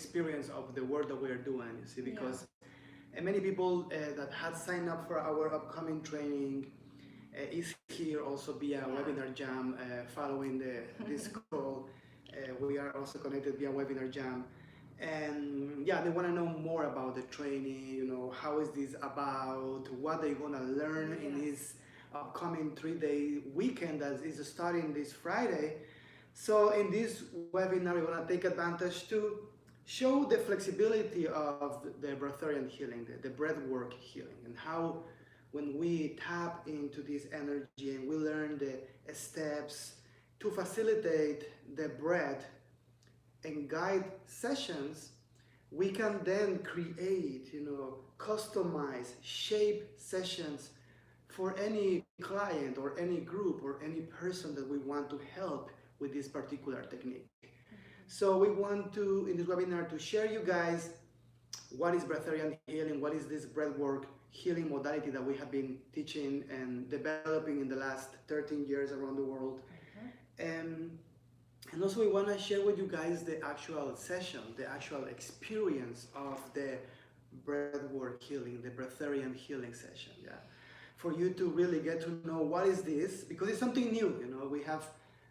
experience of the work that we are doing, you see, because many people that had signed up for our upcoming training is here also via Webinar Jam following this call. We are also connected via Webinar Jam. And yeah, they want to know more about the training, you know, how is this about, what they're going to learn in this upcoming 3-day weekend that is starting this Friday. So in this webinar, we're going to take advantage to show the flexibility of the Breatharian healing, the breathwork healing, and how when we tap into this energy and we learn the steps to facilitate the breath and guide sessions, we can then create, you know, customize, shape sessions for any client or any group or any person that we want to help with this particular technique. So we want to, in this webinar, to share you guys what is Breatharian healing, what is this breathwork healing modality that we have been teaching and developing in the last 13 years around the world. And also we want to share with you guys the actual session, the actual experience of the breathwork healing, the Breatharian healing session, for you to really get to know what is this, because it's something new, you know. We have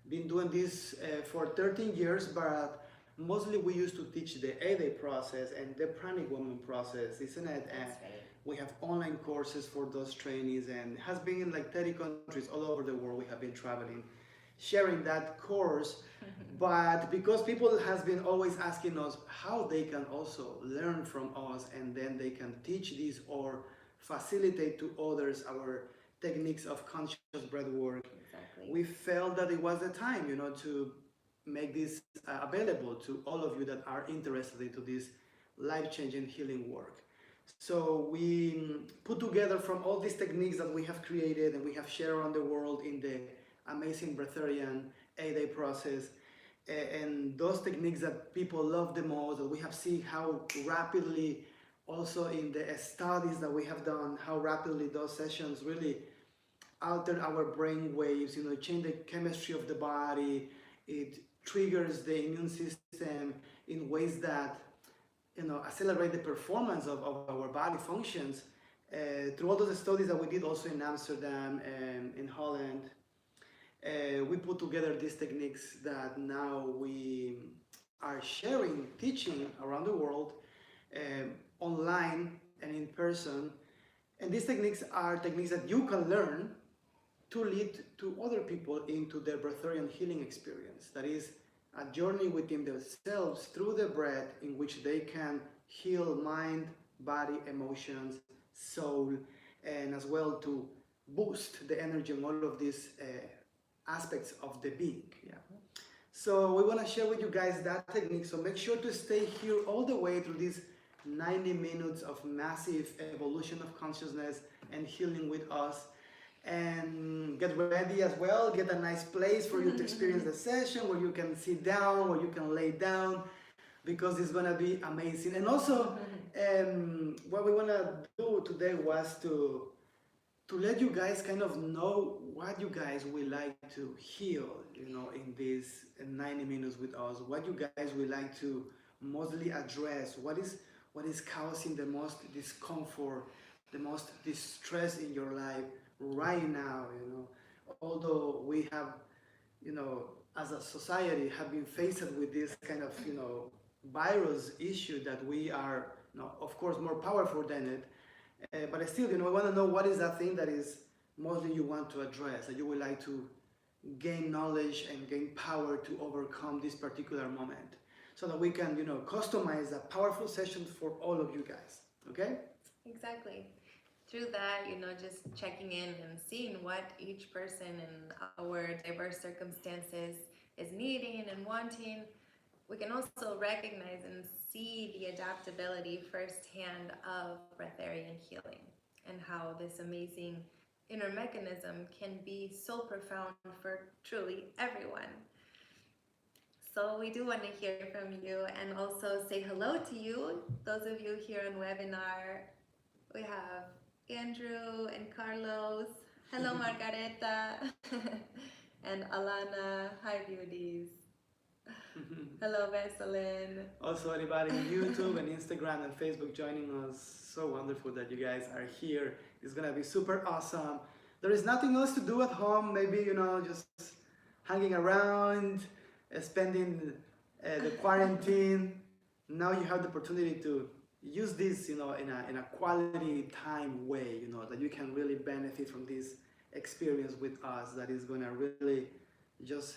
been doing this for 13 years, but mostly we used to teach the 8-day process and the pranic woman process, isn't it? And we have online courses for those trainees, and it has been in like 30 countries all over the world. We have been traveling, sharing that course. But because people has been always asking us how they can also learn from us and then they can teach this or facilitate to others our techniques of conscious breath work, we felt that it was the time, you know, to make this available to all of you that are interested into this life-changing healing work. So we put together from all these techniques that we have created and we have shared around the world in the amazing Breatharian 8-day process, and those techniques that people love the most, that we have seen how rapidly, also in the studies that we have done, how rapidly those sessions really alter our brain waves, you know, change the chemistry of the body. It triggers the immune system in ways that, you know, accelerate the performance of our body functions. Through all those studies that we did also in Amsterdam and in Holland, we put together these techniques that now we are sharing, teaching around the world, online and in person. And these techniques are techniques that you can learn to lead to other people into their Breatharian healing experience. That is a journey within themselves through the breath in which they can heal mind, body, emotions, soul, and as well to boost the energy and all of these aspects of the being. So we want to share with you guys that technique. So make sure to stay here all the way through these 90 minutes of massive evolution of consciousness and healing with us. And get ready as well, get a nice place for you to experience the session where you can sit down, where you can lay down, because it's gonna be amazing. And also, what we wanna do today was to let you guys kind of know what you guys will like to heal, you know, in these 90 minutes with us, what you guys will like to mostly address, what is causing the most discomfort, the most distress in your life right now, you know. Although we have, you know, as a society have been faced with this kind of, you know, virus issue that we are, you know, of course more powerful than it, but still, you know, we want to know what is that thing that is mostly you want to address, that you would like to gain knowledge and gain power to overcome this particular moment, so that we can, you know, customize a powerful session for all of you guys. Okay? Exactly. Through that, you know, just checking in and seeing what each person in our diverse circumstances is needing and wanting, we can also recognize and see the adaptability firsthand of Breatharian healing and how this amazing inner mechanism can be so profound for truly everyone. So we do want to hear from you and also say hello to you, those of you here on webinar. We have Andrew and Carlos. Hello, Margareta. And Alana. Hi, beauties. Hello, Veselin. Also, anybody on YouTube and Instagram and Facebook joining us. So wonderful that you guys are here. It's gonna be super awesome. There is nothing else to do at home. Maybe just hanging around, spending the quarantine. Now you have the opportunity to use this, in a quality time way. That you can really benefit from this experience with us. That is gonna really just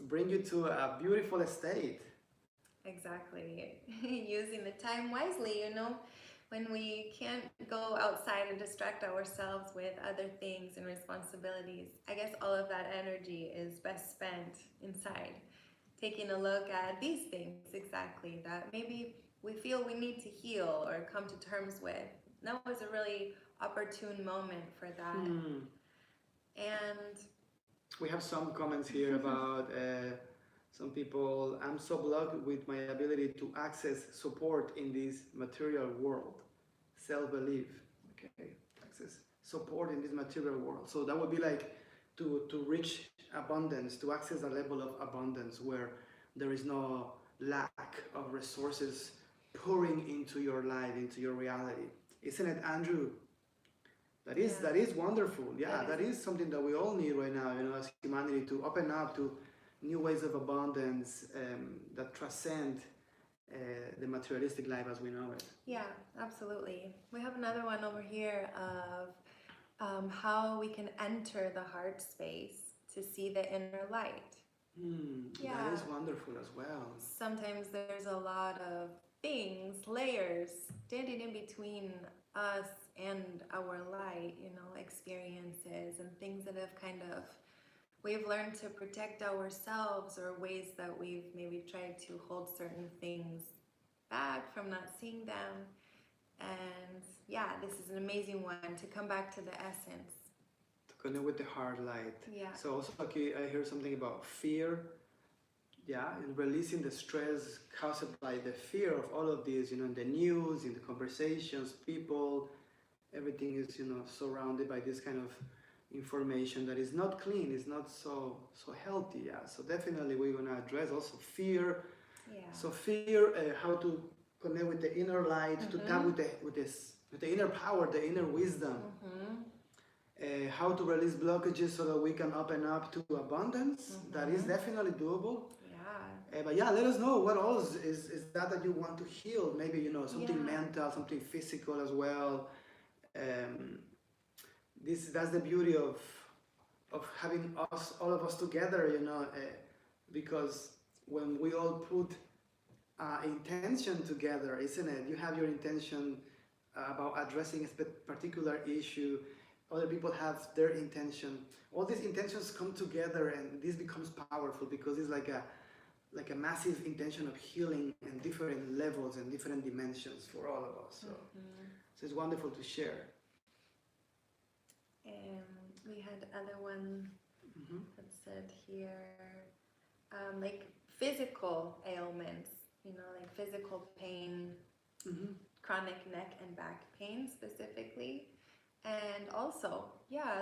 bring you to a beautiful state. Exactly. Using the time wisely, when we can't go outside and distract ourselves with other things and responsibilities. I guess all of that energy is best spent inside, taking a look at these things exactly that maybe we feel we need to heal or come to terms with. That was a really opportune moment for that. And we have some comments here about some people. I'm so blocked with my ability to access support in this material world. Self-belief. Okay, access support in this material world. So that would be like to reach abundance, to access a level of abundance where there is no lack of resources pouring into your life, into your reality. Isn't it, Andrew? That is wonderful. Yeah, that is something that we all need right now, as humanity, to open up to new ways of abundance that transcend the materialistic life as we know it. Yeah, absolutely. We have another one over here of how we can enter the heart space to see the inner light. That is wonderful as well. Sometimes there's a lot of things, layers, standing in between us and our light, experiences and things that have we've learned to protect ourselves, or ways that we've maybe tried to hold certain things back from not seeing them. And yeah, this is an amazing one to come back to the essence. To connect with the heart light. Yeah. So also, okay, I hear something about fear. Yeah, and releasing the stress caused by the fear of all of this, in the news, in the conversations, people, everything is, surrounded by this kind of information that is not clean, is not so healthy. Yeah, so definitely we're gonna address also fear. Yeah. So fear, how to connect with the inner light, to tap with the inner power, the inner wisdom. How to release blockages so that we can open up to abundance. That is definitely doable. But yeah, let us know what else is that you want to heal. Maybe something mental, something physical as well. That's the beauty of having all of us together. Because when we all put intention together, isn't it? You have your intention about addressing a particular issue. Other people have their intention. All these intentions come together, and this becomes powerful because it's like a massive intention of healing in different levels and different dimensions for all of us. So it's wonderful to share. And we had other one that said here, like physical ailments, like physical pain, chronic neck and back pain specifically. And also,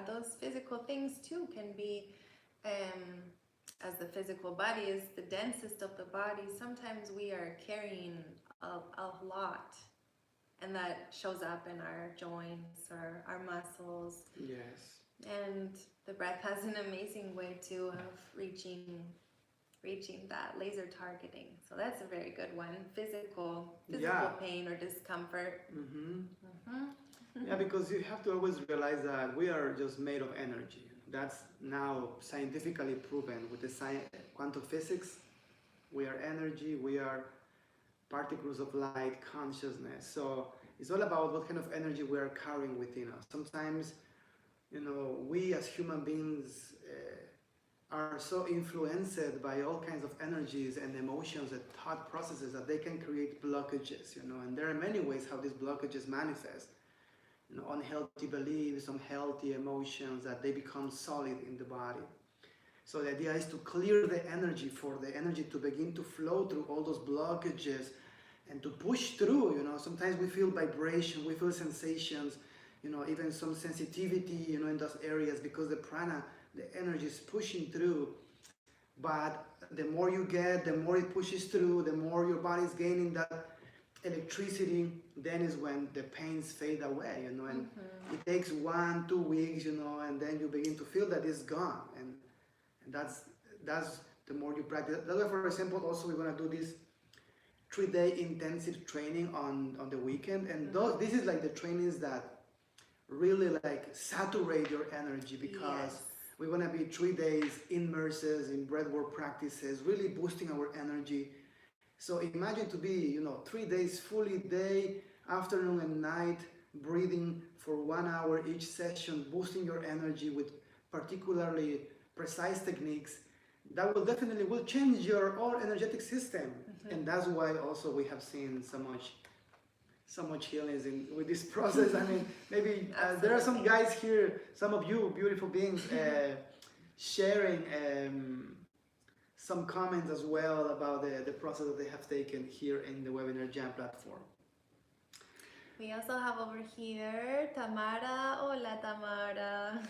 those physical things too can be, as the physical body is the densest of the body, sometimes we are carrying a lot, and that shows up in our joints or our muscles. Yes. And the breath has an amazing way too of reaching that laser targeting. So that's a very good one. Physical pain or discomfort. Yeah, because you have to always realize that we are just made of energy. That's now scientifically proven with the quantum physics. We are energy, we are particles of light, consciousness. So it's all about what kind of energy we are carrying within us. Sometimes, we as human beings are so influenced by all kinds of energies and emotions and thought processes that they can create blockages, and there are many ways how these blockages manifest. Unhealthy beliefs, unhealthy emotions, that they become solid in the body. So the idea is to clear the energy, for the energy to begin to flow through all those blockages and to push through. Sometimes we feel vibration, we feel sensations, even some sensitivity, in those areas, because the prana, the energy is pushing through but the more you get, the more it pushes through, the more your body's gaining that electricity. Then is when the pains fade away, you know, and it takes 1-2 weeks, you know, and then you begin to feel that it's gone, and that's the more you practice. That's why, for example, also we're gonna do this 3-day intensive training on the weekend, and this is like the trainings that really like saturate your energy, because Yes. we're gonna be 3 days immerses in breathwork practices, really boosting our energy. So imagine to be, you know, 3 days fully, day, afternoon and night, breathing for 1 hour each session, boosting your energy with particularly precise techniques that will definitely will change your whole energetic system. And that's why also we have seen so much healing with this process. I mean, maybe there are some guys here, some of you beautiful beings, sharing some comments as well about the process that they have taken here in the Webinar Jam platform. We also have over here Tamara. Hola, Tamara.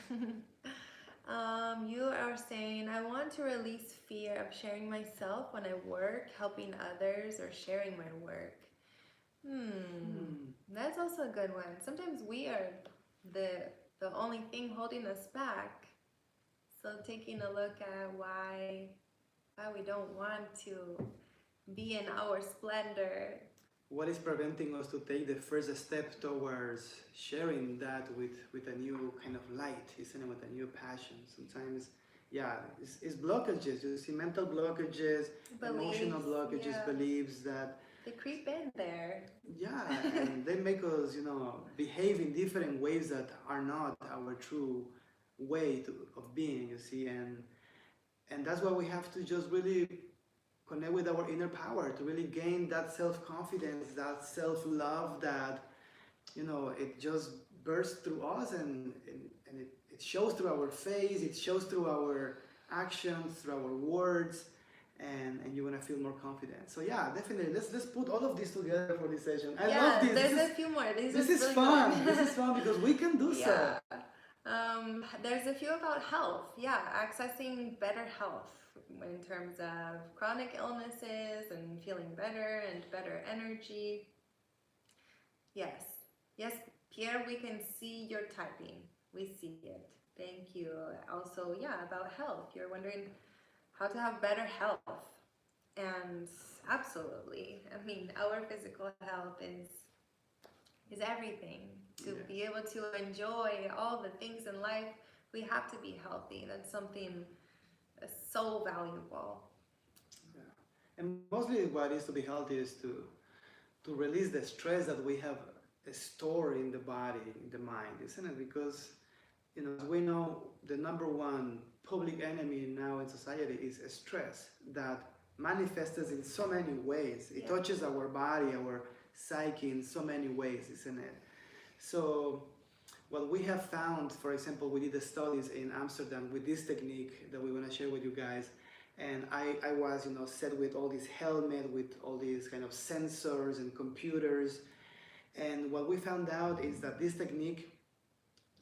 You are saying, I want to release fear of sharing myself when I work, helping others, or sharing my work. That's also a good one. Sometimes we are the only thing holding us back. So taking a look at why we don't want to be in our splendor. What is preventing us to take the first step towards sharing that with a new kind of light, isn't it? With a new passion. Sometimes, yeah, it's blockages. You see mental blockages, emotional blockages, beliefs that they creep in there. Yeah, and they make us, you know, behave in different ways that are not our true way of being, you see, and that's why we have to just really connect with our inner power to really gain that self-confidence, that self-love that, you know, it just bursts through us, and it shows through our face, it shows through our actions, through our words, and you're gonna feel more confident. So yeah, definitely let's put all of this together for this session. I love this. There's a few more. This is really fun. This is fun because we can do so. There's a few about health. Yeah, accessing better health in terms of chronic illnesses and feeling better and better energy. Yes, Pierre, we can see your typing. We see it. Thank you. Also, yeah, about health. You're wondering how to have better health. And absolutely, I mean, our physical health is everything. To be able to enjoy all the things in life, we have to be healthy. That's something so valuable. Yeah. And mostly what is to be healthy is to release the stress that we have stored in the body, in the mind, isn't it? Because, you know, as we know, the number one public enemy now in society is stress that manifests in so many ways. It touches our body, our psyche in so many ways, isn't it? So what we have found, for example, we did the studies in Amsterdam with this technique that we want to share with you guys, and I was, you know, set with all this helmet, with all these kind of sensors and computers, and what we found out is that this technique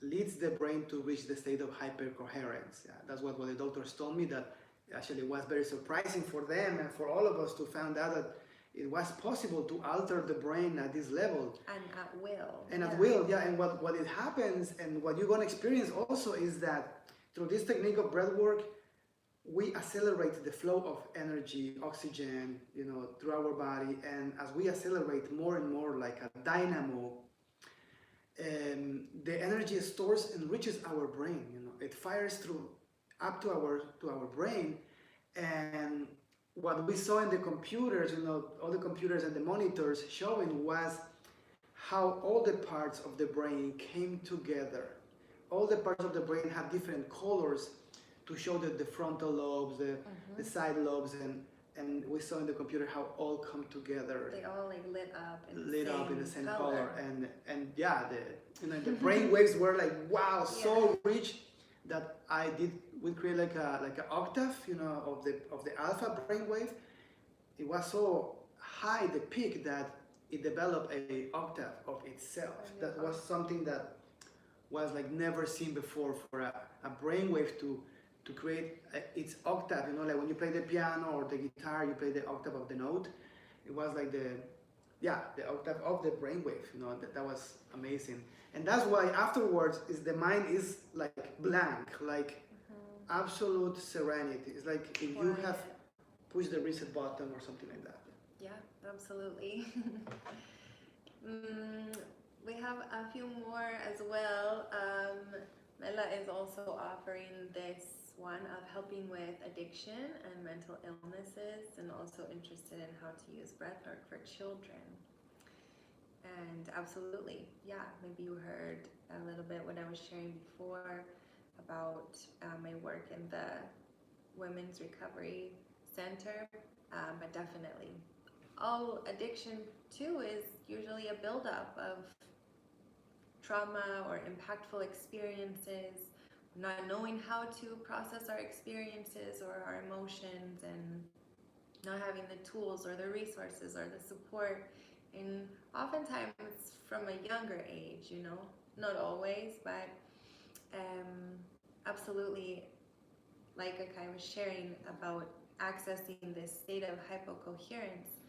leads the brain to reach the state of hypercoherence. Yeah, that's what the doctors told me, that actually was very surprising for them and for all of us to find out that it was possible to alter the brain at this level. And at will. And at will, yeah. And what it happens, and what you're going to experience also, is that through this technique of breath work, we accelerate the flow of energy, oxygen, you know, through our body. And as we accelerate more and more like a dynamo, the energy stores and reaches our brain. You know, it fires through up to our brain. And what we saw in the computers, you know, all the computers and the monitors showing, was how all the parts of the brain came together. All the parts of the brain have different colors to show that the frontal lobes, the side lobes, and we saw in the computer how all come together. They all like lit up in the same color. And yeah, the brain waves were like, wow, so rich that we create like a octave, you know, of the alpha brainwave. It was so high, the peak, that it developed a octave of itself. That was something that was like never seen before, for a brainwave to to create its octave. You know, like when you play the piano or the guitar, you play the octave of the note. It was like the octave of the brainwave. You know, that was amazing. And that's why afterwards is the mind is like blank, like absolute serenity. It's like if you have pushed the reset button or something like that. Yeah, absolutely. We have a few more as well. Mela is also offering this one of helping with addiction and mental illnesses, and also interested in how to use breathwork for children. And absolutely, yeah, maybe you heard a little bit what I was sharing before about my work in the Women's Recovery Center, but definitely. All addiction too is usually a buildup of trauma or impactful experiences, not knowing how to process our experiences or our emotions, and not having the tools or the resources or the support. And oftentimes it's from a younger age, you know, not always, but absolutely, like Akai was sharing about accessing this state of hypocoherence,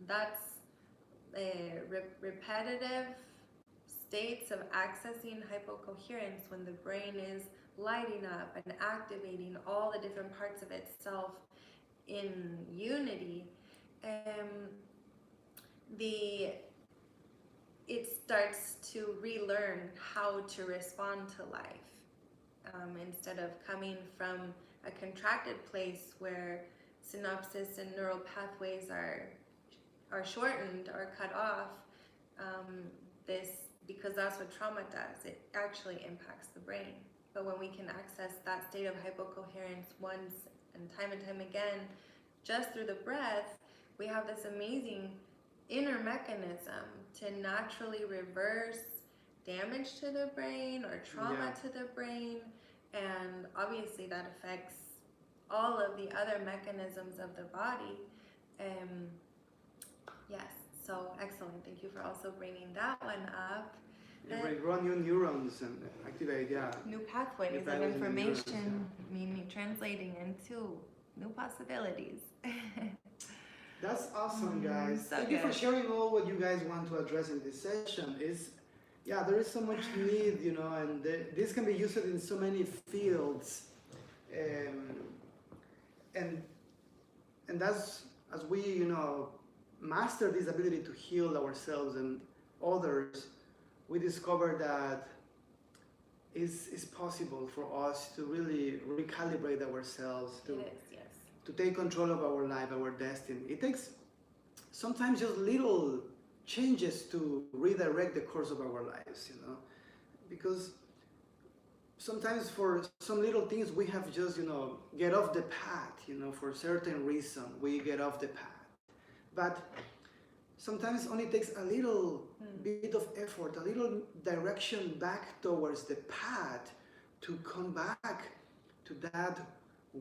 that's repetitive states of accessing hypocoherence when the brain is lighting up and activating all the different parts of itself in unity. It starts to relearn how to respond to life, instead of coming from a contracted place where synapses and neural pathways are shortened or cut off. Because that's what trauma does, it actually impacts the brain. But when we can access that state of hypocoherence once and time again, just through the breath, we have this amazing inner mechanism to naturally reverse damage to the brain or trauma to the brain. And obviously that affects all of the other mechanisms of the body. Yes, so excellent. Thank you for also bringing that one up. You regrow new neurons and activate, new pathways of information, meaning translating into new possibilities. That's awesome, guys. So Thank you for sharing all what you guys want to address in this session. There is so much need, you know, and this can be used in so many fields, and that's as we, you know, master this ability to heal ourselves and others, we discover that it's possible for us to really recalibrate ourselves, to take control of our life, our destiny. It takes sometimes just little changes to redirect the course of our lives, you know, because sometimes for some little things we have just, you know, get off the path, you know, for certain reason we get off the path. But sometimes only takes a little bit of effort, a little direction back towards the path to come back to that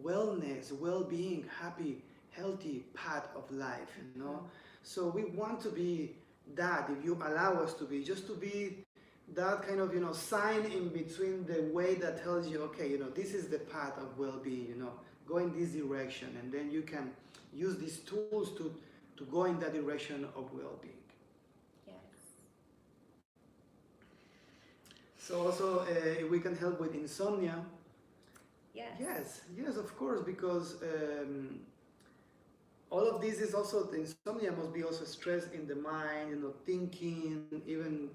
wellness, well-being, happy, healthy path of life, you know. So we want to be that, if you allow us to be, just to be that kind of, you know, sign in between the way that tells you, okay, you know, this is the path of well-being, you know, go in this direction, and then you can use these tools to go in that direction of well-being. Yes. So also, if we can help with insomnia. Yes. Yes, of course, because all of this is also, the insomnia must be also stress in the mind, you know, thinking, even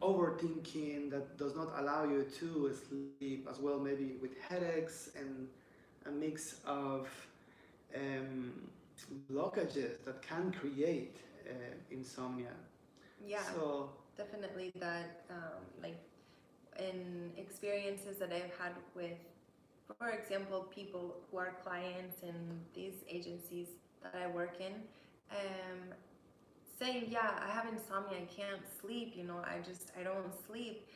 overthinking that does not allow you to sleep as well, maybe with headaches and a mix of blockages that can create insomnia. Yeah, so definitely that, like in experiences that I've had with, for example, people who are clients in these agencies that I work in, saying, I have insomnia, I can't sleep, you know, I don't sleep.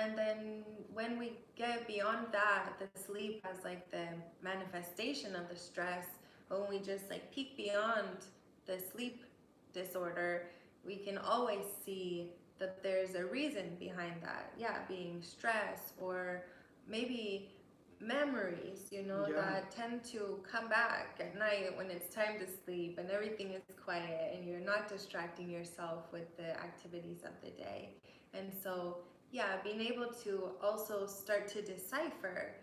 And then when we get beyond that, the sleep as like the manifestation of the stress, when we just like peek beyond the sleep disorder, we can always see that there's a reason behind that. Being stress, or maybe memories, you know, Yeah. that tend to come back at night when it's time to sleep and everything is quiet and you're not distracting yourself with the activities of the day. And so, yeah, being able to also start to decipher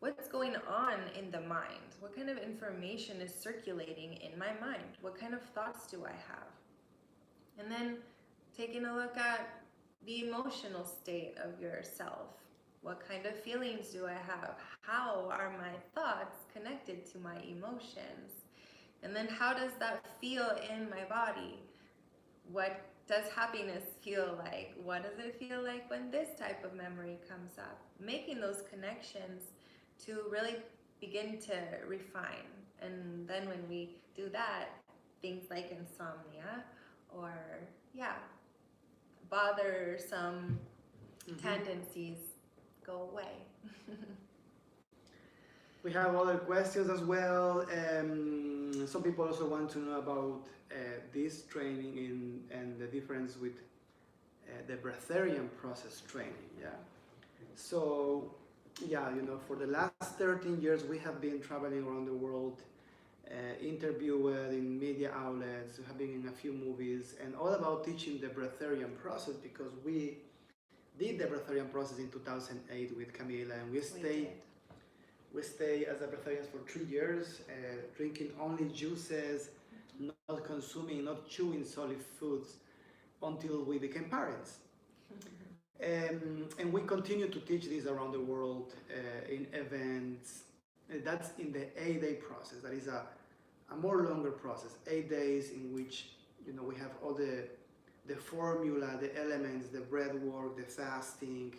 what's going on in the mind, what kind of information is circulating in my mind, what kind of thoughts do I have, and then taking a look at the emotional state of yourself. What kind of feelings do I have? How are my thoughts connected to my emotions? And then how does that feel in my body? What does happiness feel like? What does it feel like when this type of memory comes up? Making those connections to really begin to refine. And then when we do that, things like insomnia or, yeah, bothersome tendencies go away. We have other questions as well. Some people also want to know about this training and the difference with the breatharian process training. Yeah. So, yeah, you know, for the last 13 years, we have been traveling around the world, interviewed in media outlets, have been in a few movies, and all about teaching the breatharian process because we did the breatharian process in 2008 with Camila, and we stay as a breatharians for 3 years, drinking only juices, not consuming, not chewing solid foods until we became parents. And we continue to teach this around the world in events. That's in the 8-day process. That is a more longer process, 8 days in which you know we have all the formula, the elements, the breath work, the fasting,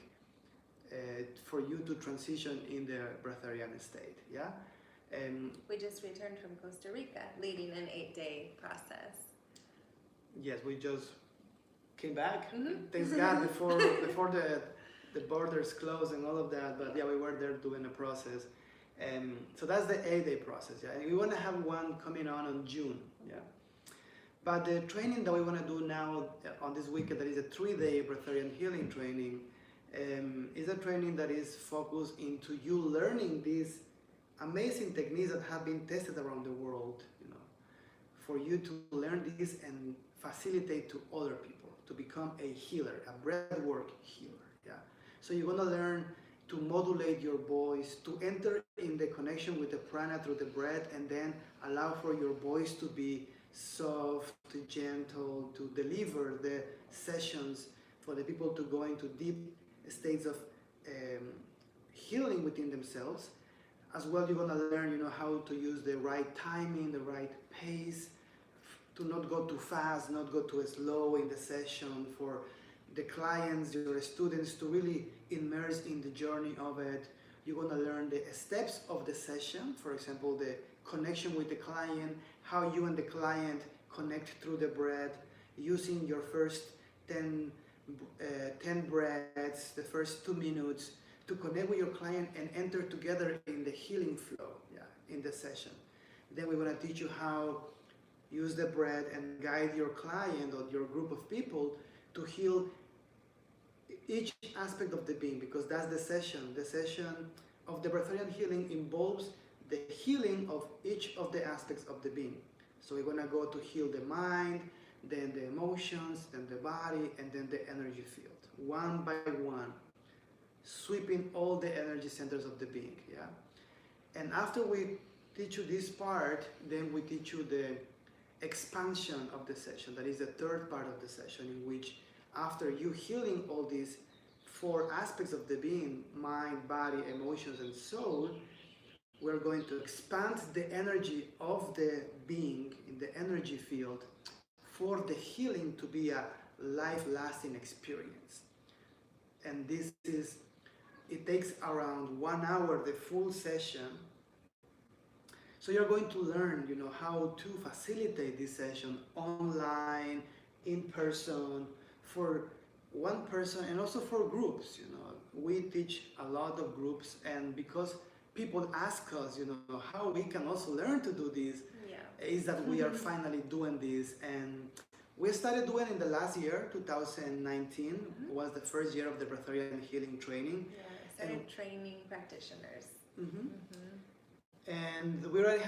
for you to transition in the breatharian state. Yeah. We just returned from Costa Rica, leading an 8-day process. Yes, we just came back. Thanks God before the borders closed and all of that. But yeah, we were there doing the process. So that's the 8-day process. Yeah, and we want to have one coming on June. Yeah. But the training that we want to do now on this weekend, that is a 3-day breatharian healing training, is a training that is focused into you learning these amazing techniques that have been tested around the world, you know, for you to learn this and facilitate to other people to become a healer, a breathwork healer. Yeah. So you're gonna learn to modulate your voice, to enter in the connection with the prana through the breath, and then allow for your voice to be soft, gentle, to deliver the sessions for the people to go into deep states of healing within themselves. As well, you're gonna learn, you know, how to use the right timing, the right pace, to not go too fast, not go too slow in the session, for the clients, your students to really immerse in the journey of it. You're gonna learn the steps of the session, for example, the connection with the client, how you and the client connect through the breath, using your first 10 breaths, the first 2 minutes, to connect with your client and enter together in the healing flow, yeah, in the session. Then we're going to teach you how use the breath and guide your client or your group of people to heal each aspect of the being, because that's the session. The session of the breatharian healing involves the healing of each of the aspects of the being. So we're going to go to heal the mind, then the emotions, then the body, and then the energy field, one by one, sweeping all the energy centers of the being. Yeah. And after we teach you this part, then we teach you the expansion of the session. That is the third part of the session, in which after you healing all these 4 aspects of the being, mind, body, emotions, and soul, we're going to expand the energy of the being in the energy field for the healing to be a life-lasting experience. And this is, it takes around 1 hour, the full session. So you're going to learn, you know, how to facilitate this session online, in person, for one person, and also for groups. You know, we teach a lot of groups, and because people ask us, you know, how we can also learn to do this, is that we are finally doing this. And we started doing in the last year, 2019, was the first year of the breatharian healing training. Yeah, I started training practitioners. Mm-hmm. And we already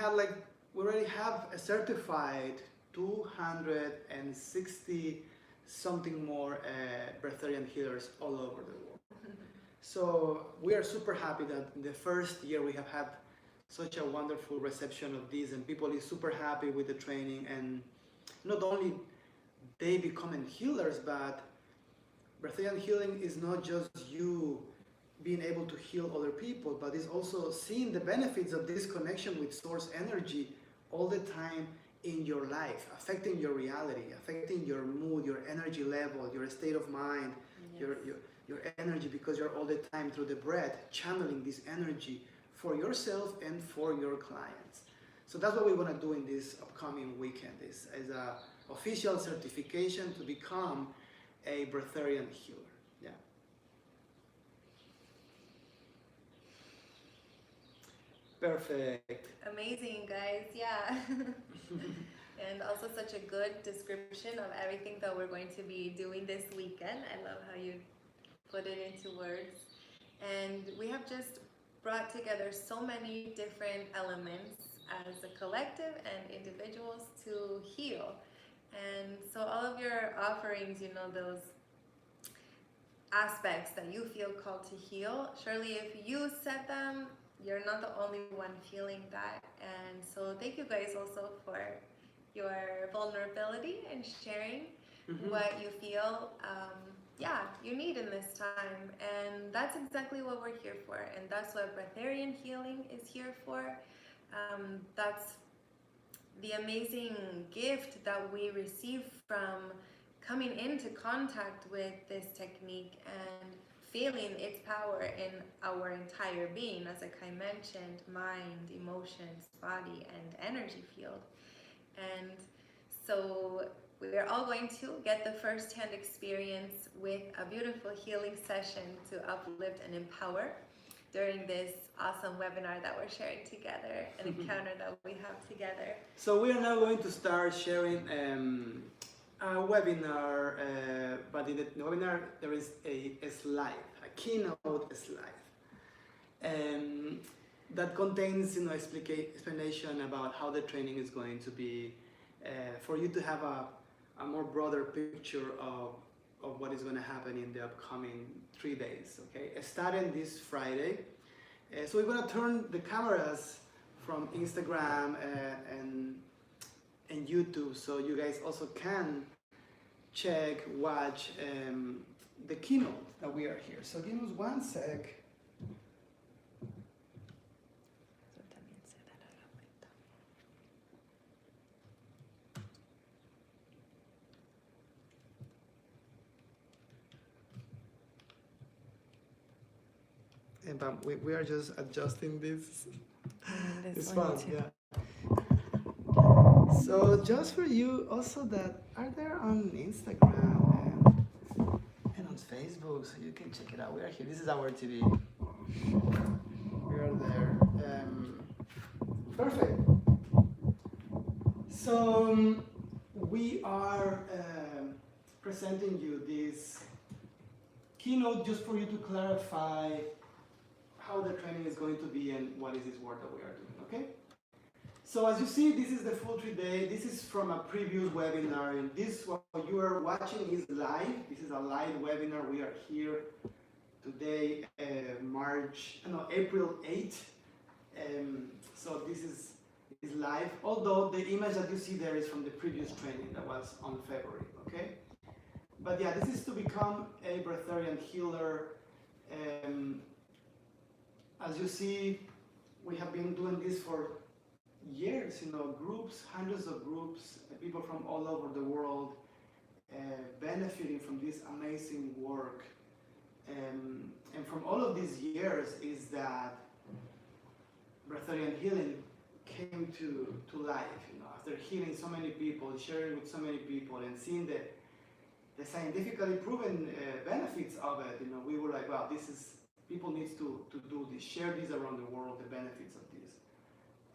have a certified 260 something more Breatharian healers all over the world. So we are super happy that in the first year we have had such a wonderful reception of this, and people is super happy with the training. And not only they becoming healers, but Breatharian healing is not just you being able to heal other people, but it's also seeing the benefits of this connection with source energy all the time in your life, affecting your reality, affecting your mood, your energy level, your state of mind, Yes. your energy, because you're all the time through the breath channeling this energy for yourself and for your clients. So that's what we want to do in this upcoming weekend, is as a official certification to become a Breatharian healer. Yeah. Perfect. Amazing, guys. Yeah. And also such a good description of everything that we're going to be doing this weekend. I love how you put it into words. And we have just brought together so many different elements as a collective and individuals to heal. And so all of your offerings, you know, those aspects that you feel called to heal, surely if you set them, you're not the only one feeling that. And so thank you guys also for your vulnerability and sharing what you feel you need in this time. And that's exactly what we're here for, and that's what Breatharian healing is here for. That's the amazing gift that we receive from coming into contact with this technique and feeling its power in our entire being, as Akahi mentioned, mind, emotions, body, and energy field. And so we're all going to get the first-hand experience with a beautiful healing session to uplift and empower during this awesome webinar that we're sharing together, an encounter that we have together. So we are now going to start sharing a webinar, but in the webinar there is a slide, a keynote slide, that contains, explanation about how the training is going to be, for you to have a more broader picture of what is going to happen in the upcoming 3 days. Okay, starting this Friday. So we're going to turn the cameras from Instagram and YouTube, so you guys also can watch the keynote that we are here. So give us one sec. But we are just adjusting this. It's fun, yeah. So just for you also that are there on Instagram and on Facebook, so you can check it out. We are here. This is our TV. We are there. Perfect. So we are presenting you this keynote just for you to clarify how the training is going to be and what is this work that we are doing, okay? So as you see, this is the full 3 day. This is from a previous webinar, and this what you are watching is live. This is a live webinar. We are here today, April 8th. So this is live, although the image that you see there is from the previous training that was on February, okay? But yeah, this is to become a Breatharian healer. As you see, we have been doing this for years, groups, hundreds of groups, people from all over the world benefiting from this amazing work. And from all of these years is that Breatharian healing came to life, after healing so many people, sharing with so many people, and seeing the scientifically proven benefits of it. We were like, wow, people need to do this, share this around the world, the benefits of this.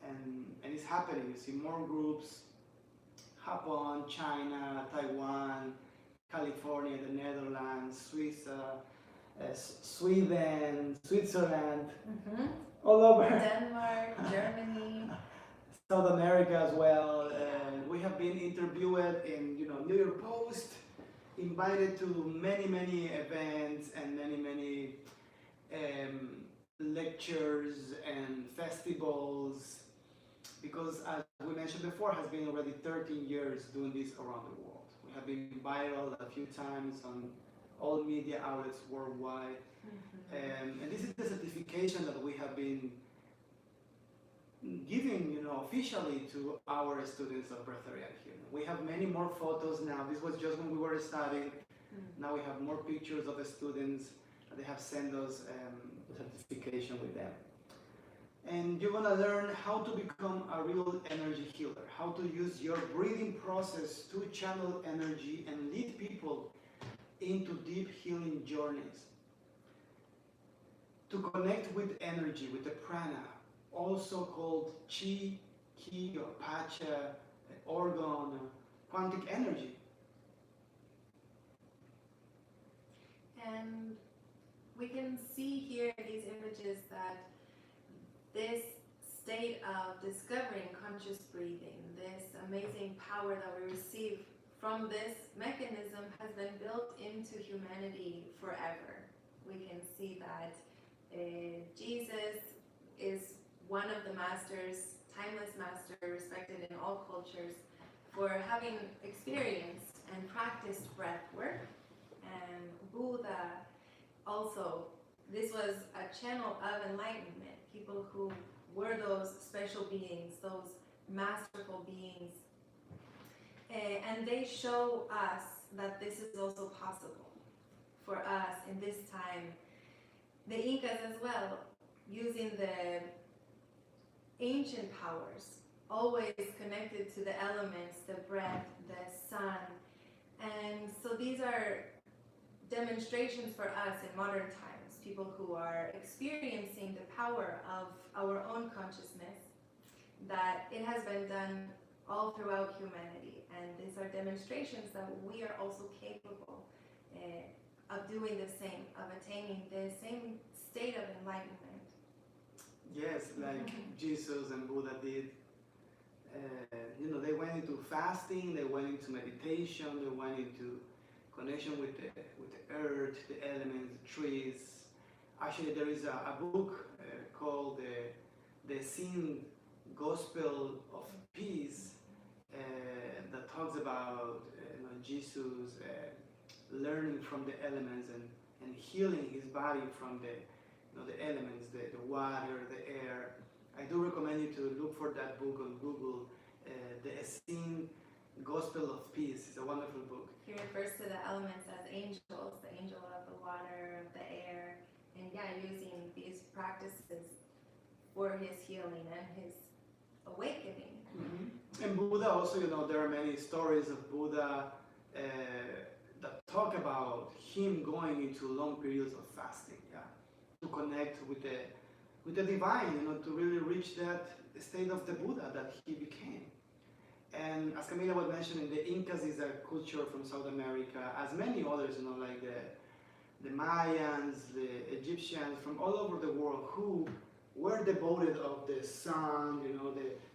And it's happening. You see more groups, Japan, China, Taiwan, California, the Netherlands, Sweden, Switzerland, all over Denmark, Germany. South America as well. Yeah. And we have been interviewed in, New York Post, invited to many events and many lectures and festivals. Because as we mentioned before, has been already 13 years doing this around the world. We have been viral a few times on all media outlets worldwide. And this is the certification that we have been giving, officially to our students of breathwork healing. We have many more photos now. This was just when we were studying. Now we have more pictures of the students. They have sent us certification with them. And you're gonna learn how to become a real energy healer, how to use your breathing process to channel energy and lead people into deep healing journeys. To connect with energy, with the prana, also called chi, ki, or pacha, organ, quantic energy. And we can see here in these images that this state of discovering conscious breathing, this amazing power that we receive from this mechanism has been built into humanity forever. We can see that Jesus is one of the masters, timeless master, respected in all cultures, for having experienced and practiced breath work. And Buddha also, this was a channel of enlightenment, people who were those special beings, those masterful beings. And they show us that this is also possible for us in this time. The Incas as well, using the ancient powers, always connected to the elements, the breath, the sun. And so these are demonstrations for us in modern times, people who are experiencing the power of our own consciousness, that it has been done all throughout humanity. And these are demonstrations that we are also capable of doing the same, of attaining the same state of enlightenment. Yes, like Jesus and Buddha did. They went into fasting, they went into meditation, they went into connection with the earth, the elements, the trees. Actually, there is a book called the Sin Gospel of Peace that talks about Jesus learning from the elements and healing his body from the elements, the water, the air. I do recommend you to look for that book on Google. The Essene Gospel of Peace is a wonderful book. He refers to the elements as angels, the angel of the water, of the air, and using these practices for his healing and his awakening. And Buddha also, there are many stories of Buddha that talk about him going into long periods of fasting, to connect with the divine, to really reach that state of the Buddha that he became. And as Camila was mentioning, the Incas is a culture from South America, as many others, like the Mayans, the Egyptians, from all over the world, who were devoted of the sun,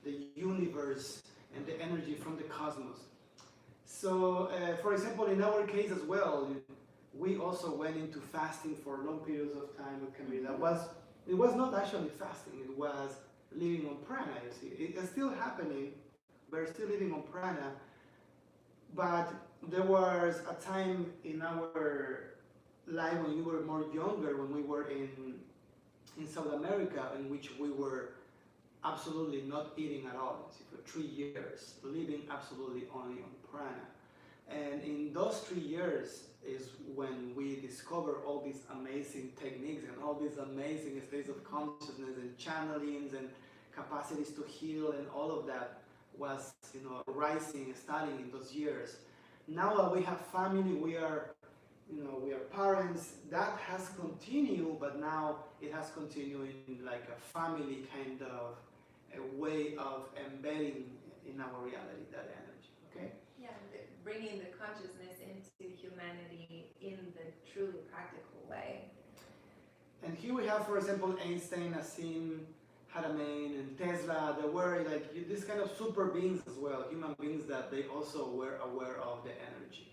the universe, and the energy from the cosmos. So, for example, in our case as well, we also went into fasting for long periods of time with Camila. It was not actually fasting, it was living on prana, you see. It is still happening, we're still living on prana, but there was a time in our life when we were more younger, when we were in South America, in which we were absolutely not eating at all, for 3 years, living absolutely only on prana. And in those 3 years is when we discover all these amazing techniques and all these amazing states of consciousness and channelings and capacities to heal, and all of that was rising, starting in those years. Now that we have family, we are parents, that has continued, but now it has continued in like a family kind of a way of embedding in our reality that energy. Okay? Yeah, bringing the consciousness into humanity in the truly practical way. And here we have, for example, Einstein, Nassim, Haramein, and Tesla. They were like these kind of super beings as well, human beings that they also were aware of the energy.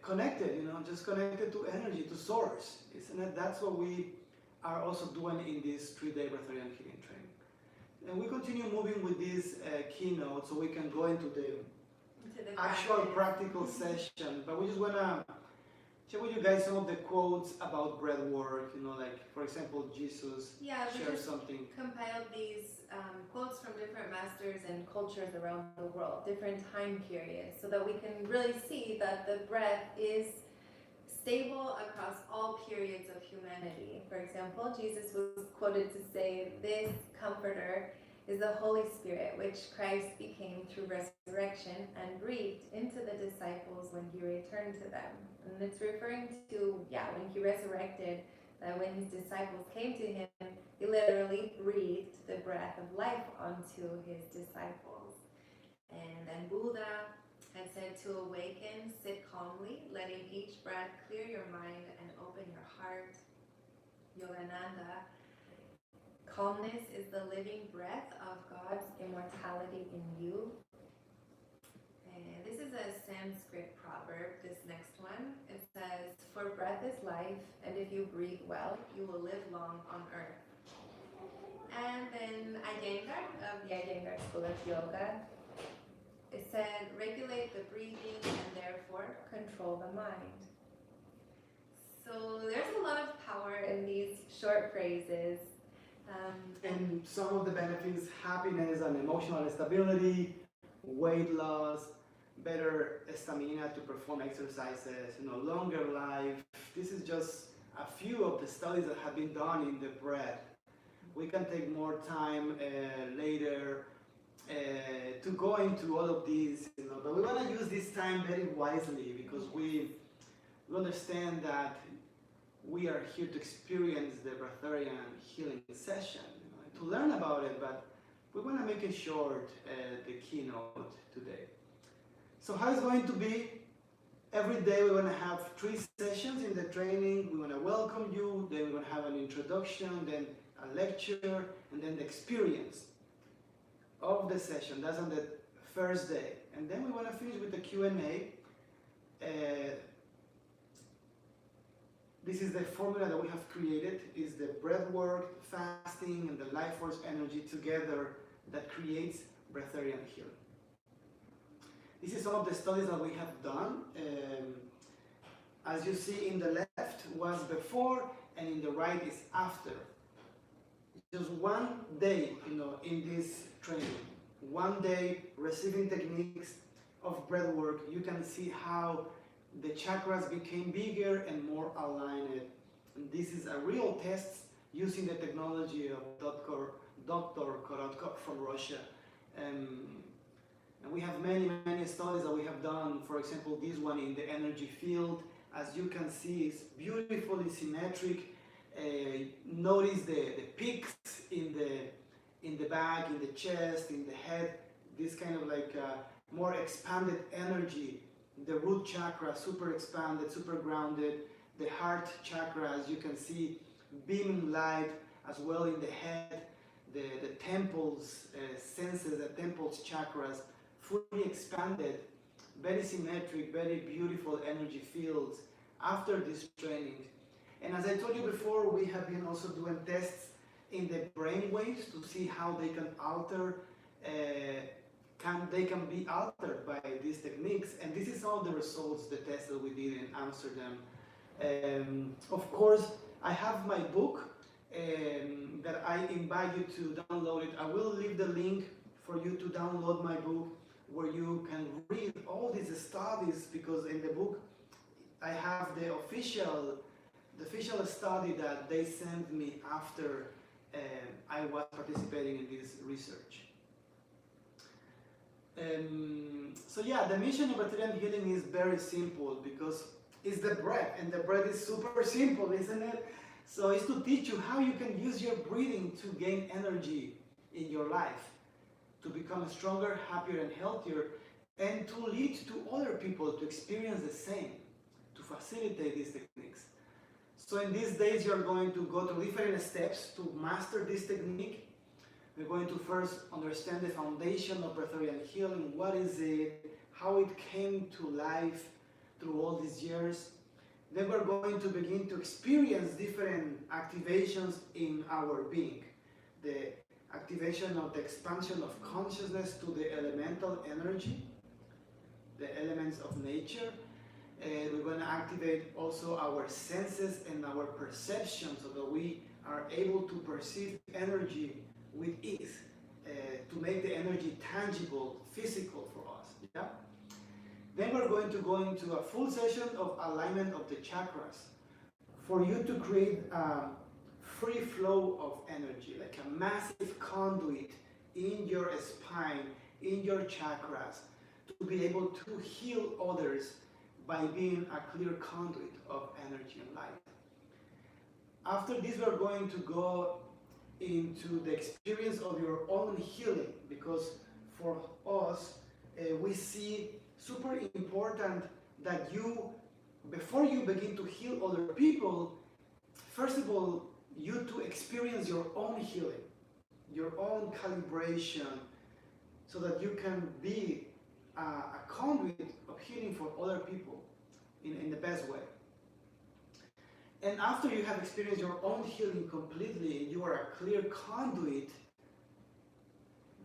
Connected, just connected to energy, to source. Isn't it? That's what we are also doing in this 3-day Breatharian healing training. And we continue moving with this keynote so we can go into the actual practical session. But we just want to share with you guys some of the quotes about breath work. Like, for example, Jesus shared something. Compiled these quotes from different masters and cultures around the world, different time periods, so that we can really see that the breath is stable across all periods of humanity. For example, Jesus was quoted to say, "This comforter is the Holy Spirit, which Christ became through resurrection and breathed into the disciples when he returned to them." And it's referring to, when he resurrected, that when his disciples came to him, he literally breathed the breath of life onto his disciples. And then Buddha had said to awaken, sit calmly, letting each breath clear your mind and open your heart. Yogananda, calmness is the living breath of God's immortality in you. And this is a Sanskrit proverb, this next one. It says, "For breath is life, and if you breathe well, you will live long on earth." And then Iyengar of the Iyengar School of Yoga, it said, "Regulate the breathing and therefore control the mind." So there's a lot of power in these short phrases. And some of the benefits: happiness and emotional stability, weight loss, better stamina to perform exercises, longer life. This is just a few of the studies that have been done in the breath. We can take more time later to go into all of these, but we want to use this time very wisely, because we understand that we are here to experience the Breatharian healing session, to learn about it, but we want to make it short, the keynote today. So how it's going to be: every day we're going to have 3 sessions in the training. We want to welcome you, then we're going to have an introduction, then a lecture, and then the experience of the session. That's on the first day. And then we want to finish with the Q&A. This is the formula that we have created. Is the breath work, fasting, and the life force energy together that creates Breatharian healing. This is some of the studies that we have done. As you see, in the left was before, and in the right is after. Just one day, in this training, one day receiving techniques of breath work, you can see how the chakras became bigger and more aligned. And this is a real test using the technology of Dr. Korotkov from Russia. And we have many studies that we have done. For example, this one in the energy field. As you can see, it's beautifully symmetric. Notice the peaks in the back, in the chest, in the head. This kind of like more expanded energy. The root chakra, super expanded, super grounded. The heart chakra, as you can see, beaming light as well in the head. The temples, senses, the temples chakras, fully expanded, very symmetric, very beautiful energy fields after this training. And as I told you before, we have been also doing tests in the brain waves to see how they can alter, they can be altered by these techniques. And this is all the results, the tests that we did in Amsterdam. Of course, I have my book that I invite you to download it. I will leave the link for you to download my book, where you can read all these studies, because in the book I have the official study that they sent me after I was participating in this research. So yeah, the mission of Breatharian healing is very simple, because it's the breath, and the breath is super simple, isn't it? So it's to teach you how you can use your breathing to gain energy in your life, to become stronger, happier, and healthier, and to lead to other people to experience the same, to facilitate these techniques. So in these days, you're going to go through different steps to master this technique. We're going to first understand the foundation of breatharian healing. What is it? How it came to life through all these years. Then we're going to begin to experience different activations in our being. The activation of the expansion of consciousness to the elemental energy, the elements of nature. We're going to activate also our senses and our perception so that we are able to perceive energy with ease, to make the energy tangible, physical for us. Yeah? Then we're going to go into a full session of alignment of the chakras for you to create a free flow of energy, like a massive conduit in your spine, in your chakras, to be able to heal others by being a clear conduit of energy and light. After this, we're going to go into the experience of your own healing, because for us, we see super important that you, before you begin to heal other people, first of all, you to experience your own healing, your own calibration, so that you can be a conduit of healing for other people in the best way. And after you have experienced your own healing completely, you are a clear conduit,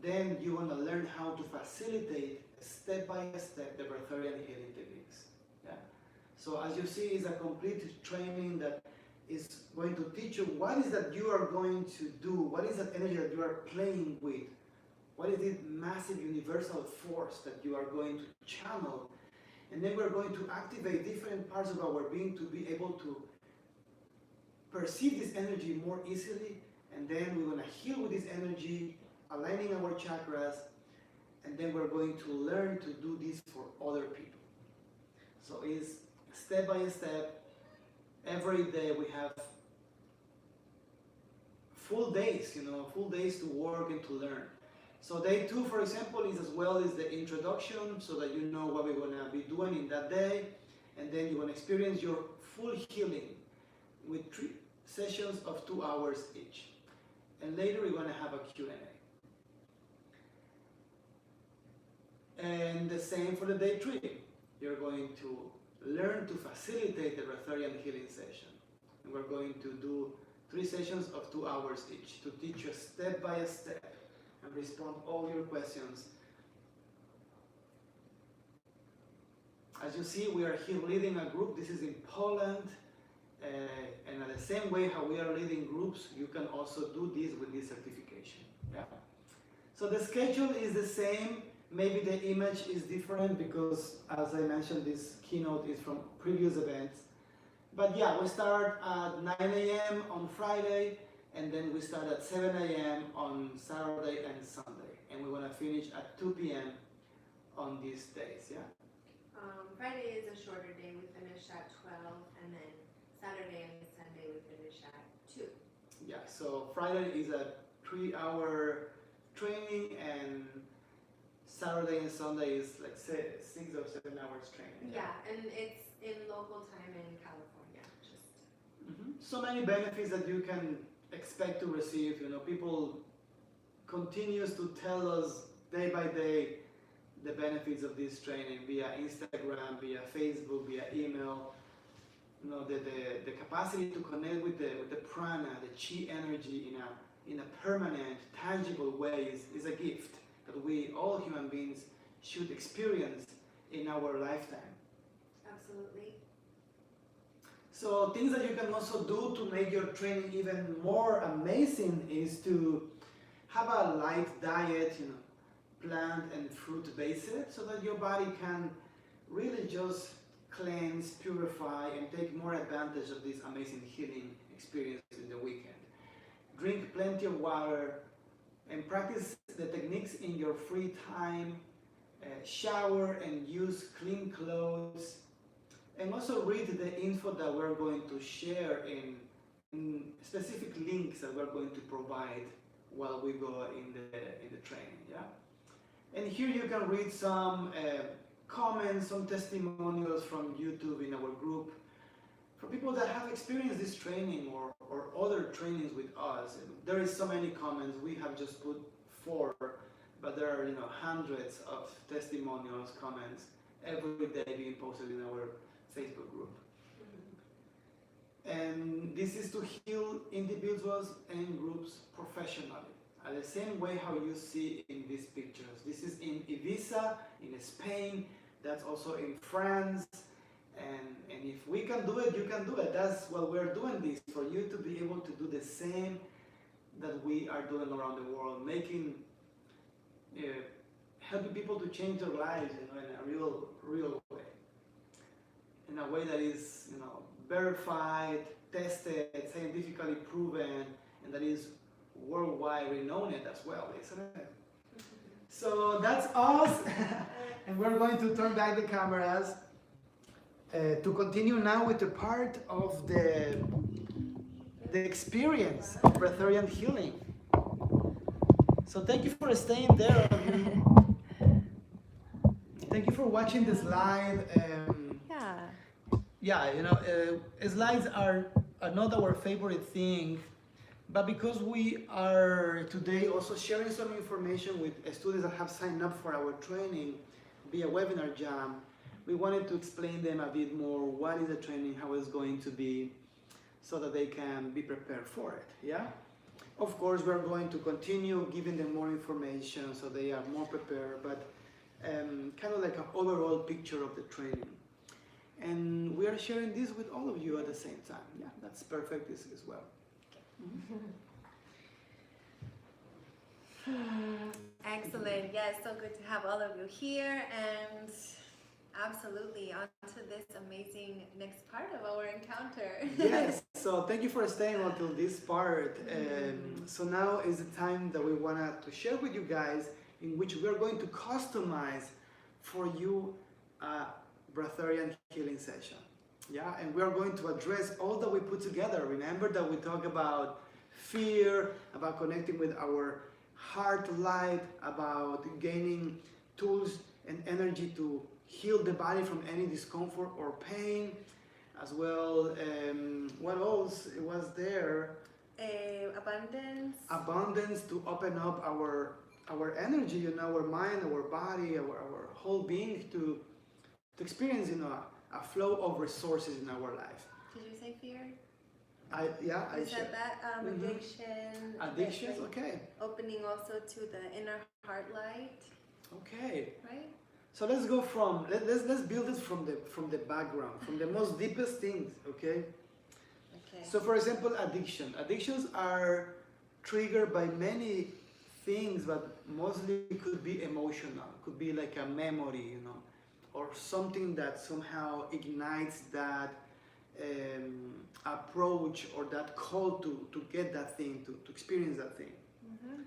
then you want to learn how to facilitate step by step the breatharian healing techniques. Yeah? So as you see, it's a complete training that is going to teach you what is that you are going to do, what is that energy that you are playing with, what is this massive universal force that you are going to channel. And then we're going to activate different parts of our being to be able to perceive this energy more easily, and then we're going to heal with this energy, aligning our chakras, and then we're going to learn to do this for other people. So it's step by step. Every day we have full days, full days to work and to learn. So day 2, for example, is as well as the introduction, so that you know what we're going to be doing in that day, and then you're going to experience your full healing with 3 sessions of 2 hours each. And later we're going to have a Q&A. And the same for the day 3. You're going to learn to facilitate the breatharian healing session. And we're going to do 3 sessions of 2 hours each to teach you step by step and respond all your questions. As you see, we are here leading a group. This is in Poland. And in the same way how we are leading groups, you can also do this with this certification. Yeah. So the schedule is the same. Maybe the image is different because, as I mentioned, this keynote is from previous events. But yeah, we start at 9 a.m. on Friday, and then we start at 7 a.m. on Saturday and Sunday. And we want to finish at 2 p.m. on these days, yeah? Friday is a shorter day. We finish at 12, and then Saturday and Sunday we finish at 2. Yeah, so Friday is a 3-hour training, and Saturday and Sunday is like 6 or 7 hours training. Yeah, and it's in local time in California. So many benefits that you can expect to receive. People continues to tell us day by day the benefits of this training via Instagram, via Facebook, via email. The capacity to connect with the prana, the chi energy in a permanent, tangible way is a gift that we, all human beings, should experience in our lifetime. Absolutely. So things that you can also do to make your training even more amazing is to have a light diet, plant and fruit based, so that your body can really just cleanse, purify, and take more advantage of this amazing healing experience in the weekend. Drink plenty of water and practice the techniques in your free time. Shower and use clean clothes. And also read the info that we're going to share in specific links that we're going to provide while we go in the training. Yeah. And here you can read some comments, some testimonials from YouTube in our group. for people that have experienced this training or other trainings with us, there is so many comments. We have just put 4, but there are hundreds of testimonials, comments every day being posted in our Facebook group. And this is to heal individuals and groups professionally. The same way how you see in these pictures. This is in Ibiza, in Spain, that's also in France. And if we can do it, you can do it. That's what we're doing this, for you to be able to do the same that we are doing around the world, making, helping people to change their lives in a real way. In a way that is verified, tested, scientifically proven, and that is worldwide renowned as well, isn't it? So that's us, and we're going to turn back the cameras to continue now with the part of the experience of Breatharian healing. So thank you for staying there. Thank you for watching the slide. Slides are not our favorite thing, but because we are today also sharing some information with students that have signed up for our training via webinar jam, we wanted to explain them a bit more what is the training, how it's going to be, so that they can be prepared for it. Yeah. Of course, we're going to continue giving them more information so they are more prepared, but kind of like an overall picture of the training. And we are sharing this with all of you at the same time. Yeah, that's perfect as well. Excellent. Yes, so good to have all of you here, and absolutely on to this amazing next part of our encounter. Yes, so thank you for staying until this part. So now is the time that we want to share with you guys, in which we are going to customize for you a Breatharian healing session. Yeah, and we are going to address all that we put together. Remember that we talk about fear, about connecting with our heart light, about gaining tools and energy to heal the body from any discomfort or pain, as well. What else was there? Abundance, to open up our energy, our mind, our body, our whole being to experience, a flow of resources in our life. Did you say fear? I said that. Addiction. Addictions, okay. Opening also to the inner heart light. Okay. Right. So let's go from let's build it from the background, from the most deepest things. Okay. Okay. So for example, addictions are triggered by many things, but mostly could be emotional. Could be like a memory, or something that somehow ignites that approach or that call to get that thing, to experience that thing.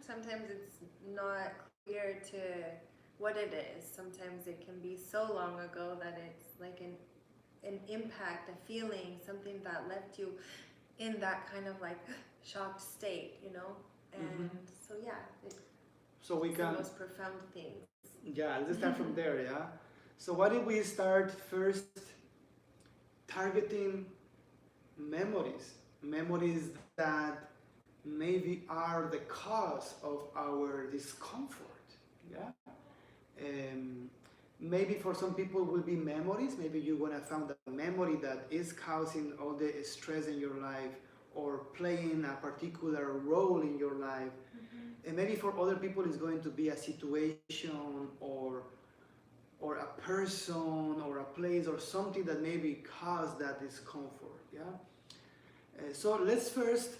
Sometimes it's not clear to what it is. Sometimes it can be so long ago that it's like an impact, a feeling, something that left you in that kind of like shocked state, and so yeah, so we it's can the most profound things. Yeah, let's start from there. Yeah. So why did we start first targeting memories that maybe are the cause of our discomfort? Yeah. Maybe for some people will be memories. Maybe you're gonna find a memory that is causing all the stress in your life or playing a particular role in your life. And maybe for other people it's going to be a situation or a person or a place or something that maybe caused that discomfort. Yeah. So let's first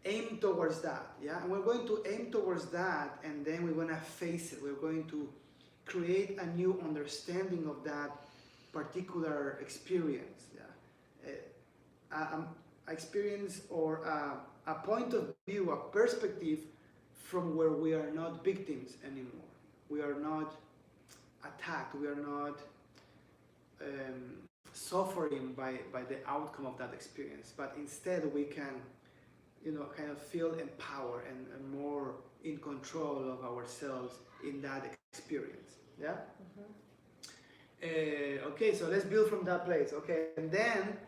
aim towards that. Yeah, and we're going to aim towards that, and then we're going to face it. We're going to create a new understanding of that particular experience. Yeah, experience or a point of view, a perspective from where we are not victims anymore. We are not attacked. We are not suffering by the outcome of that experience. But instead, we can, kind of feel empowered and more in control of ourselves in that experience. Yeah. Okay, so let's build from that place. Okay, and then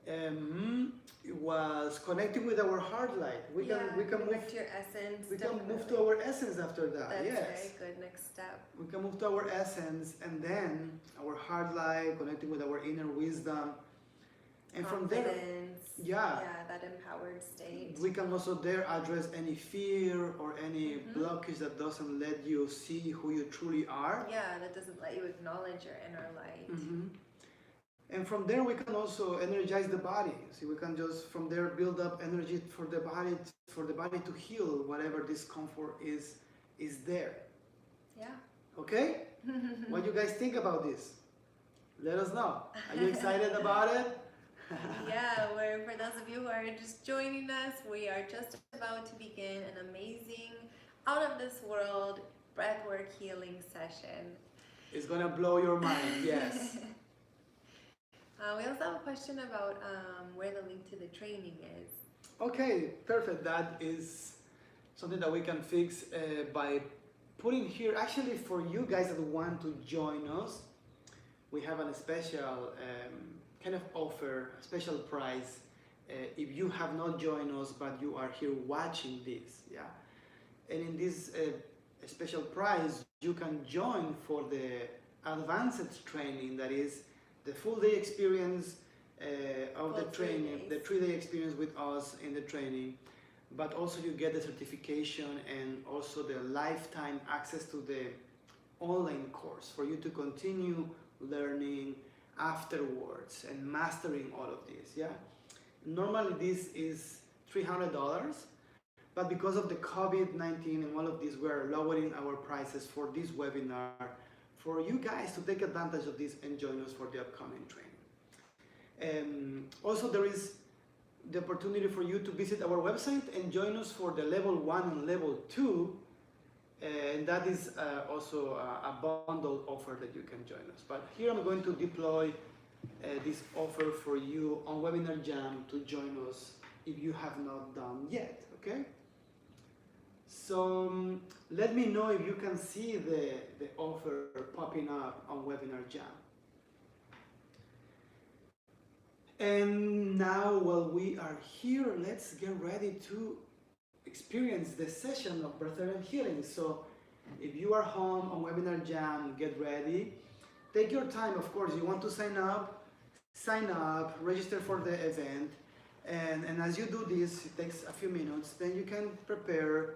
It was connecting with our heart light. We can move to your essence. we can move to our essence after that. That's yes. very good. Next step. We can move to our essence, and then our heart light, connecting with our inner wisdom. And from there, that empowered state. we can also there address any fear or any blockage that doesn't let you see who you truly are. Yeah, that doesn't let you acknowledge your inner light. And from there, we can also energize the body. See, we can just from there build up energy for the body to heal whatever discomfort is there. Yeah. Okay? What do you guys think about this? Let us know. Are you excited about it? Yeah, for those of you who are just joining us, we are just about to begin an amazing, out of this world breathwork healing session. It's gonna blow your mind, yes. We also have a question about where the link to the training is. Okay, perfect. That is something that we can fix by putting here. Actually, for you guys that want to join us, we have a special kind of offer, a special price. If you have not joined us, but you are here watching this, yeah. And in this special price, you can join for the advanced training, that is the full day experience of the training, the 3-day experience with us in the training, but also you get the certification and also the lifetime access to the online course for you to continue learning afterwards and mastering all of this. Yeah, normally this is $300, but because of the COVID-19 and all of this, we're lowering our prices for this webinar for you guys to take advantage of this and join us for the upcoming training. Also, there is the opportunity for you to visit our website and join us for the level 1 and level 2, and that is also a bundle offer that you can join us. But here I'm going to deploy this offer for you on Webinar Jam to join us if you have not done yet, okay? So let me know if you can see the offer popping up on Webinar Jam. And now while we are here, let's get ready to experience the session of breathwork healing. So if you are home on Webinar Jam, get ready. Take your time, of course. You want to sign up, register for the event. And as you do this, it takes a few minutes, then you can prepare,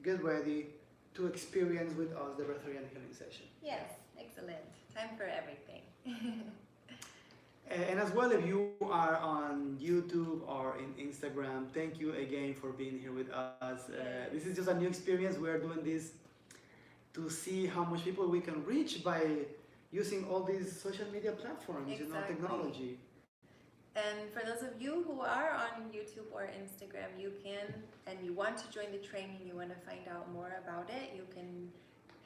get ready to experience with us the breathwork healing session. Yes, excellent. Time for everything. And as well, if you are on YouTube or in Instagram, thank you again for being here with us. This is just a new experience. We are doing this to see how much people we can reach by using all these social media platforms, technology. And for those of you who are on YouTube or Instagram, you can, and you want to join the training, you want to find out more about it, you can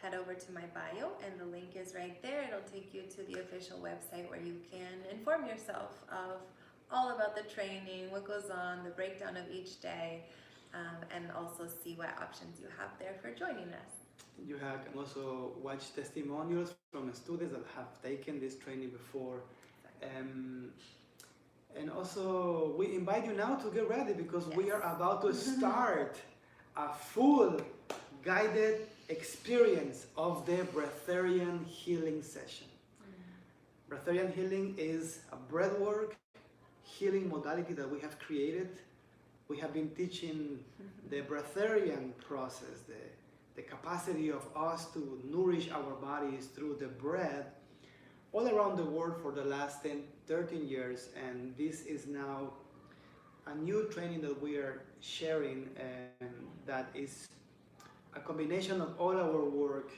head over to my bio, and the link is right there. It'll take you to the official website where you can inform yourself of all about the training, what goes on, the breakdown of each day, and also see what options you have there for joining us. You can also watch testimonials from students that have taken this training before. And also, we invite you now to get ready because we are about to start a full guided experience of the breathwork healing session. Breathwork healing is a breathwork healing modality that we have created. We have been teaching the breathwork process, the capacity of us to nourish our bodies through the breath all around the world for the last 13 years, and this is now a new training that we are sharing, and that is a combination of all our work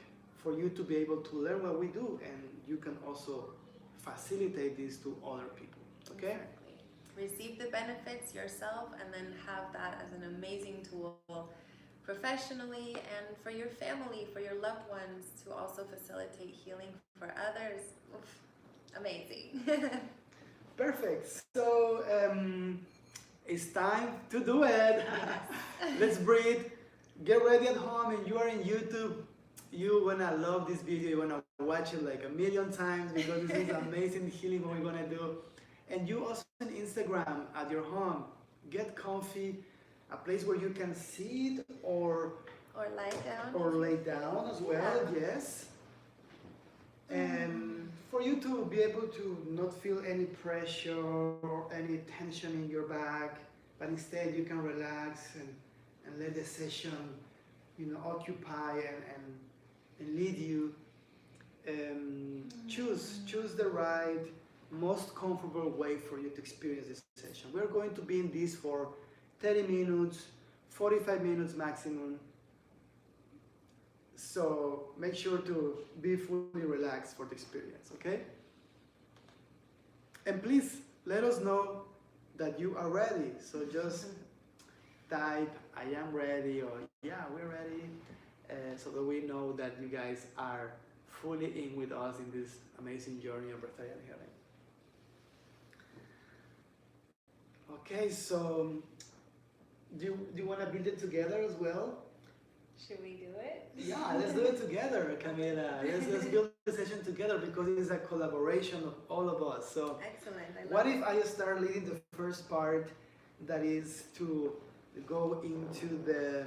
for you to be able to learn what we do, and you can also facilitate this to other people, okay? Exactly. Receive the benefits yourself and then have that as an amazing tool professionally and for your family, for your loved ones, to also facilitate healing for others. Oof, amazing. Perfect. So it's time to do it. Let's breathe. Get ready at home, and you are in YouTube. You're gonna love this video. You're gonna watch it like a million times because this is amazing healing what we're gonna do. And you also on Instagram at your home, get comfy, a place where you can sit Or lie down. or lay down as well, yes. And for you to be able to not feel any pressure or any tension in your back, but instead you can relax and let the session, occupy and lead you. Choose the right, most comfortable way for you to experience this session. We're going to be in this for 30 minutes, 45 minutes maximum. So make sure to be fully relaxed for the experience, okay? And please let us know that you are ready. So just type, I am ready, or yeah, we're ready, so that we know that you guys are fully in with us in this amazing journey of breathwork healing. Okay, so do you want to build it together as well? Should we do it? Yeah, let's do it together, Camila. Let's build the session together because it's a collaboration of all of us. So Excellent. what if I start leading the first part, that is to go into the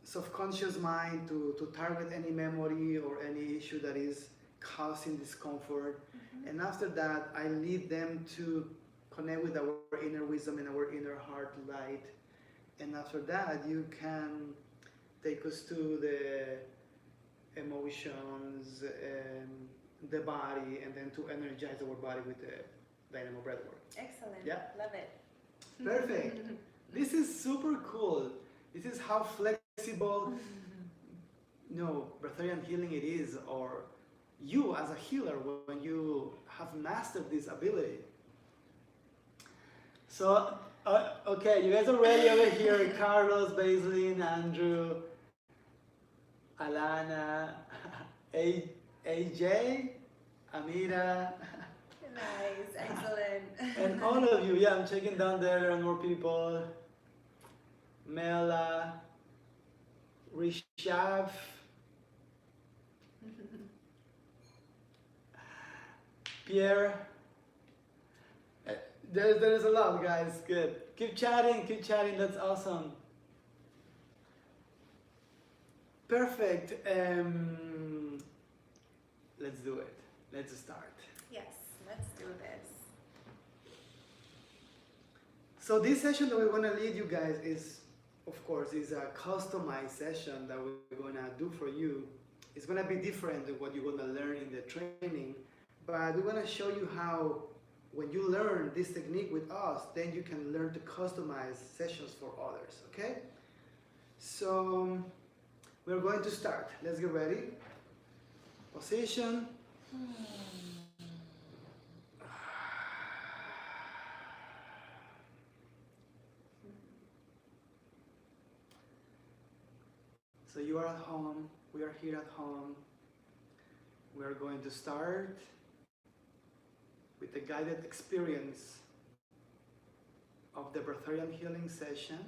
subconscious mind to target any memory or any issue that is causing discomfort. And after that, I lead them to connect with our inner wisdom and our inner heart light. And after that, you can take us to the emotions, the body, and then to energize our body with the dynamo breathwork. Excellent. Yeah? Love it. Perfect. This is super cool. This is how flexible, breatharian healing it is, or you as a healer when you have mastered this ability. So, okay, you guys are ready over here. Carlos, Baislin, Andrew, Alana, AJ, Amira. Nice, excellent. And all of you, yeah, I'm checking down there and more people. Mela, Rishav, Pierre. There's a lot, guys. Good. Keep chatting. That's awesome. Perfect. Let's do it. Let's start. Yes, let's do this. So this session that we're going to lead you guys is, of course, is a customized session that we're going to do for you. It's going to be different than what you're going to learn in the training, but we're going to show you how, when you learn this technique with us, then you can learn to customize sessions for others, okay? So we're going to start. Let's get ready. Position. So you are at home, we are here at home. We are going to start with the guided experience of the breatharian healing session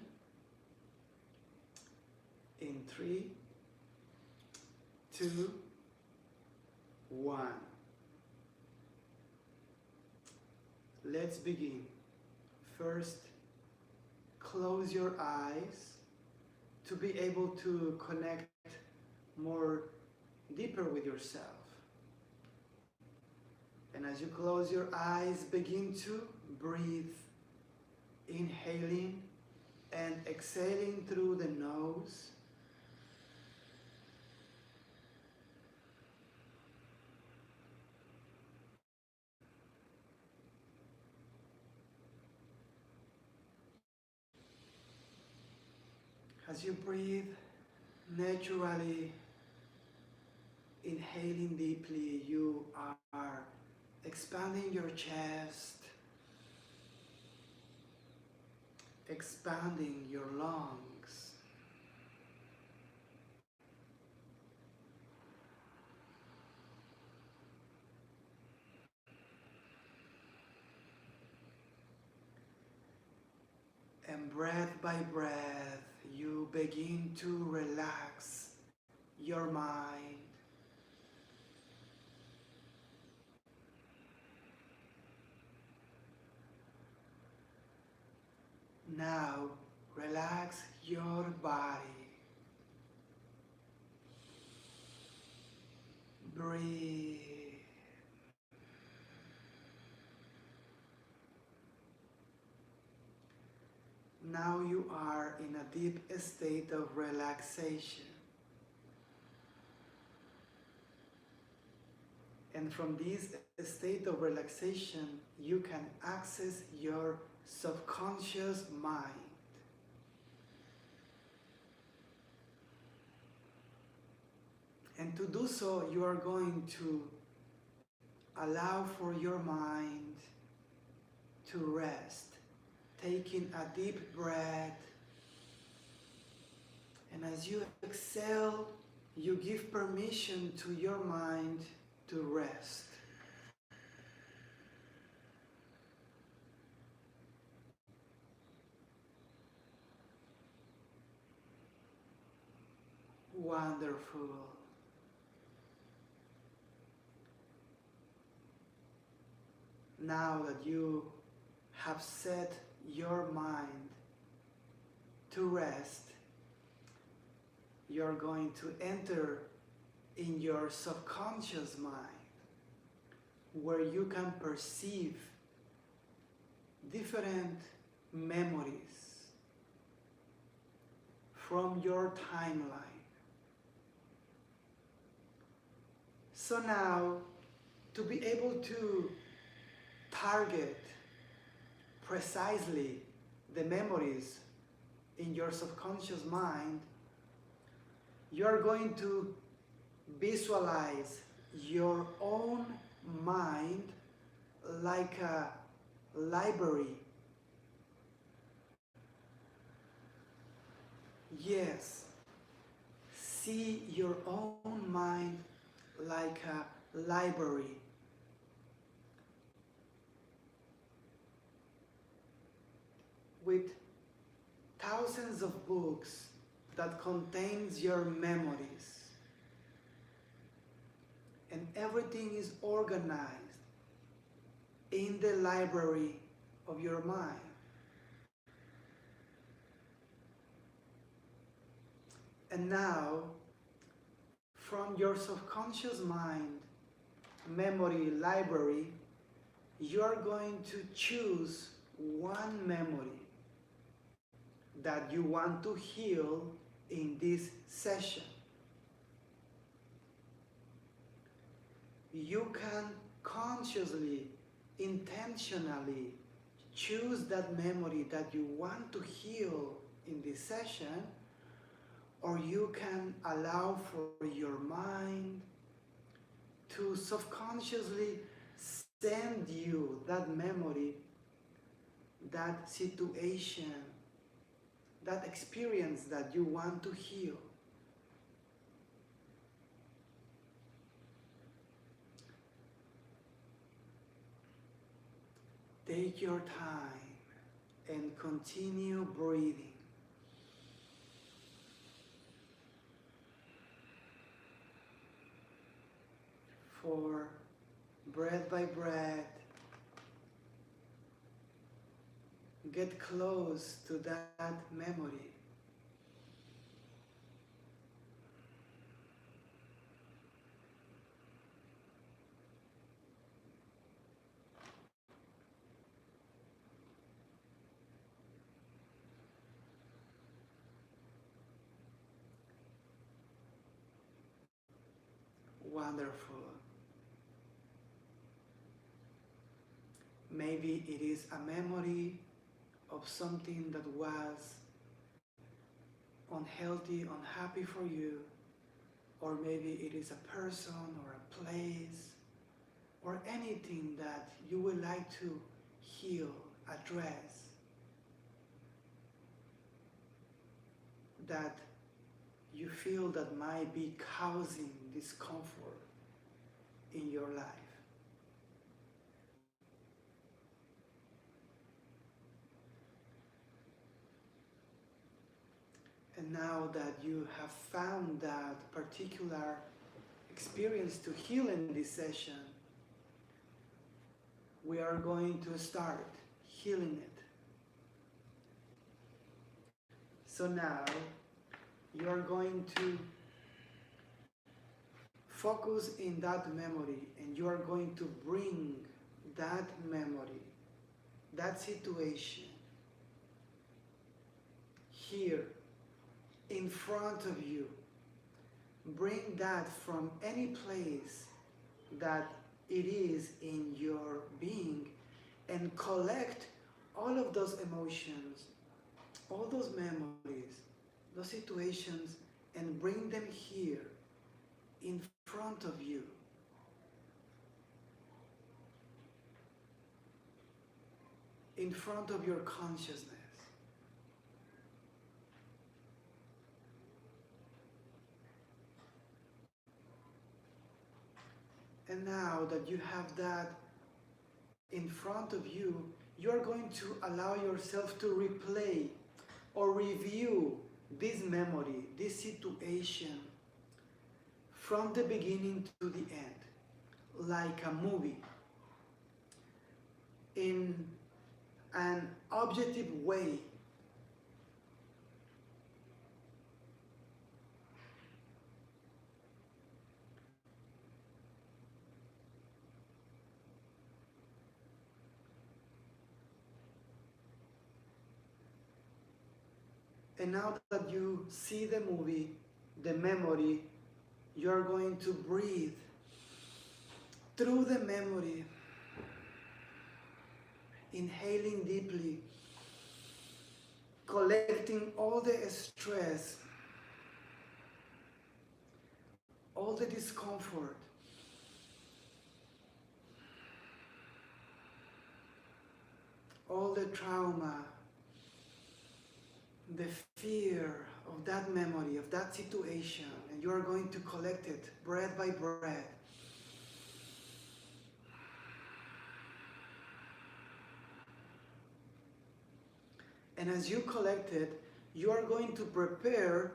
in 3, 2, 1. Let's begin. First, close your eyes to be able to connect more deeper with yourself. And as you close your eyes, begin to breathe, inhaling and exhaling through the nose. As you breathe naturally, inhaling deeply, you are expanding your chest, expanding your lungs. And breath by breath, you begin to relax your mind, relax your body. Breathe. Now you are in a deep state of relaxation. And from this state of relaxation, you can access your subconscious mind. And to do so, you are going to allow for your mind to rest, taking a deep breath. And as you exhale, you give permission to your mind to rest. Wonderful. Now that you have set your mind to rest, you're going to enter in your subconscious mind, where you can perceive different memories from your timeline. So now, to be able to target precisely the memories in your subconscious mind, you're going to visualize your own mind like a library. Yes, see your own mind like a library. With thousands of books that contains your memories. And everything is organized in the library of your mind. And now, from your subconscious mind memory library, you are going to choose one memory that you want to heal in this session. You can consciously, intentionally choose that memory that you want to heal in this session, or you can allow for your mind to subconsciously send you that memory, that situation, that experience that you want to heal. Take your time and continue breathing. For breath by breath, get close to that memory. Wonderful. Maybe it is a memory of something that was unhealthy, unhappy for you, or maybe it is a person or a place or anything that you would like to heal, address, that you feel that might be causing discomfort in your life. And now that you have found that particular experience to heal in this session, we are going to start healing it. So now you are going to focus in that memory, and you are going to bring that memory, that situation, here in front of you. Bring that from any place that it is in your being, and collect all of those emotions, all those memories, those situations, and bring them here in front of you. In front of your consciousness. And now that you have that in front of you, you are going to allow yourself to replay or review this memory, this situation, from the beginning to the end, like a movie, in an objective way. And now that you see the movie, the memory, you are going to breathe through the memory, inhaling deeply, collecting all the stress, all the discomfort, all the trauma, the fear of that memory, of that situation, and you are going to collect it breath by breath. And as you collect it, you are going to prepare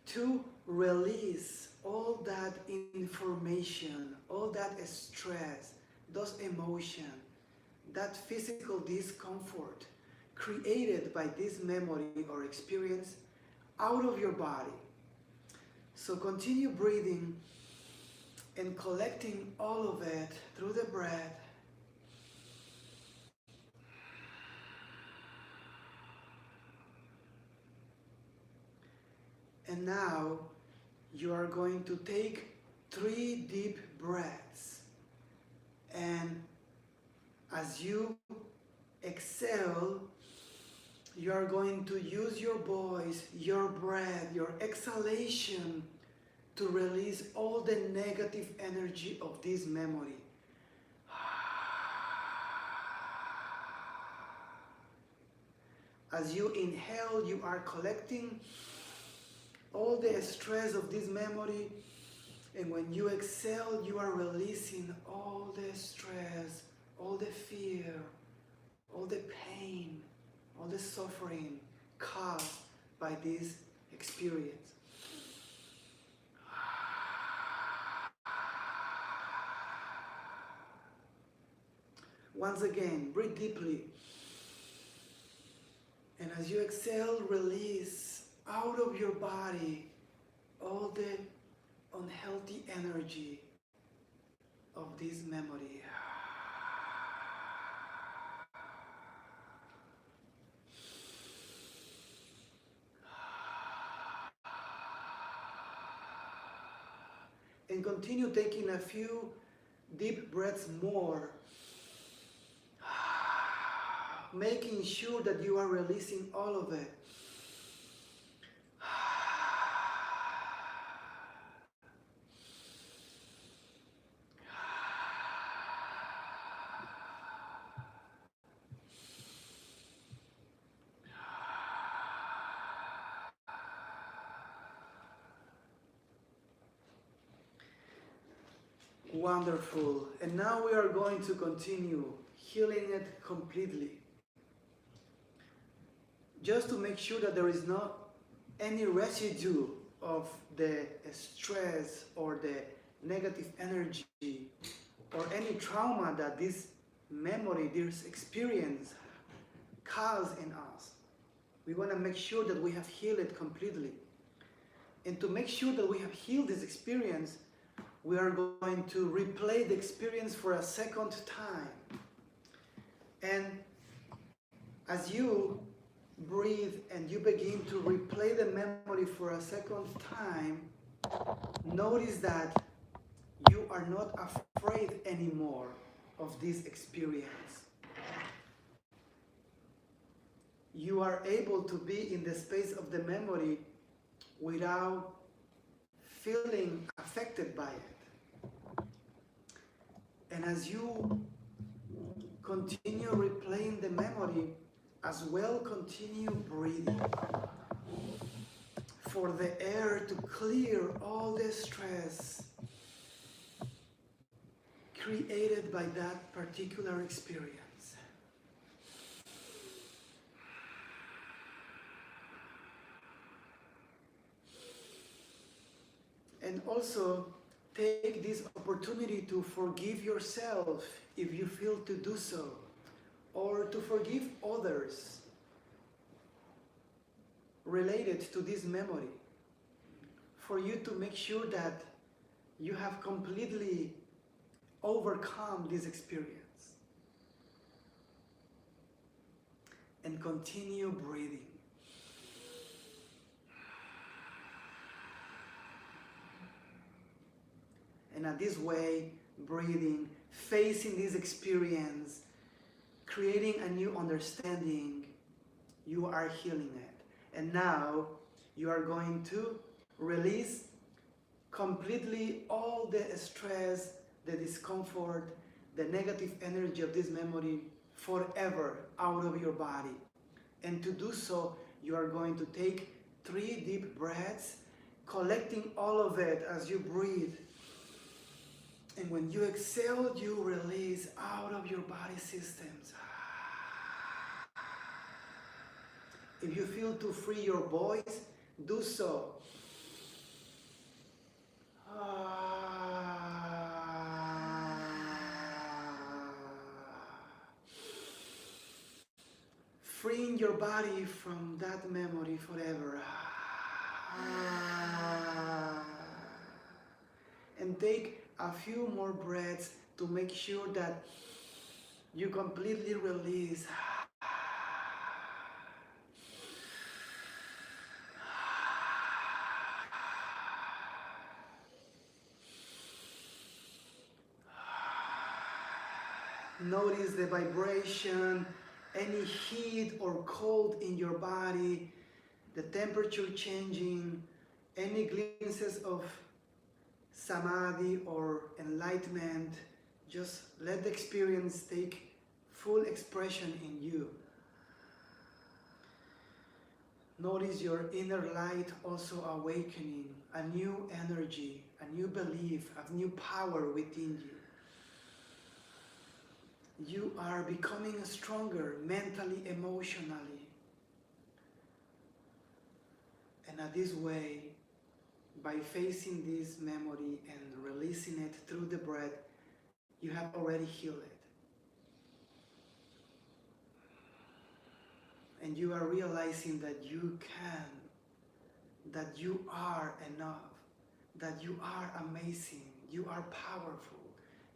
to release all that information, all that stress, those emotions, that physical discomfort created by this memory or experience out of your body. So continue breathing and collecting all of it through the breath. And now you are going to take 3 deep breaths. And as you exhale, you are going to use your voice, your breath, your exhalation to release all the negative energy of this memory. As you inhale, you are collecting all the stress of this memory, and when you exhale, you are releasing all the stress, all the fear, all the pain, all the suffering caused by this experience. Once again, breathe deeply. And as you exhale, release out of your body all the unhealthy energy of this memory. And continue taking a few deep breaths more, making sure that you are releasing all of it. Wonderful. And now we are going to continue healing it completely. Just to make sure that there is not any residue of the stress or the negative energy or any trauma that this memory, this experience caused in us. We want to make sure that we have healed it completely. And to make sure that we have healed this experience, we are going to replay the experience for a second time. And as you breathe and you begin to replay the memory for a second time, notice that you are not afraid anymore of this experience. You are able to be in the space of the memory without feeling affected by it. And as you continue replaying the memory, as well continue breathing for the air to clear all the stress created by that particular experience. And also take this opportunity to forgive yourself if you feel to do so, or to forgive others related to this memory, for you to make sure that you have completely overcome this experience. And continue breathing. And at this way, breathing, facing this experience, creating a new understanding, you are healing it. And now you are going to release completely all the stress, the discomfort, the negative energy of this memory forever out of your body. And to do so, you are going to take 3 deep breaths, collecting all of it as you breathe. And when you exhale, you release out of your body systems. If you feel to free your voice, do so. Freeing your body from that memory forever. And take a few more breaths to make sure that you completely release. Notice the vibration, any heat or cold in your body, the temperature changing, any glimpses of samadhi or enlightenment. Just let the experience take full expression in you. Notice your inner light also awakening, a new energy, a new belief, a new power within you. You are becoming stronger mentally, emotionally. And in this way, by facing this memory and releasing it through the breath, you have already healed it. And you are realizing that you can, that you are enough, that you are amazing, you are powerful,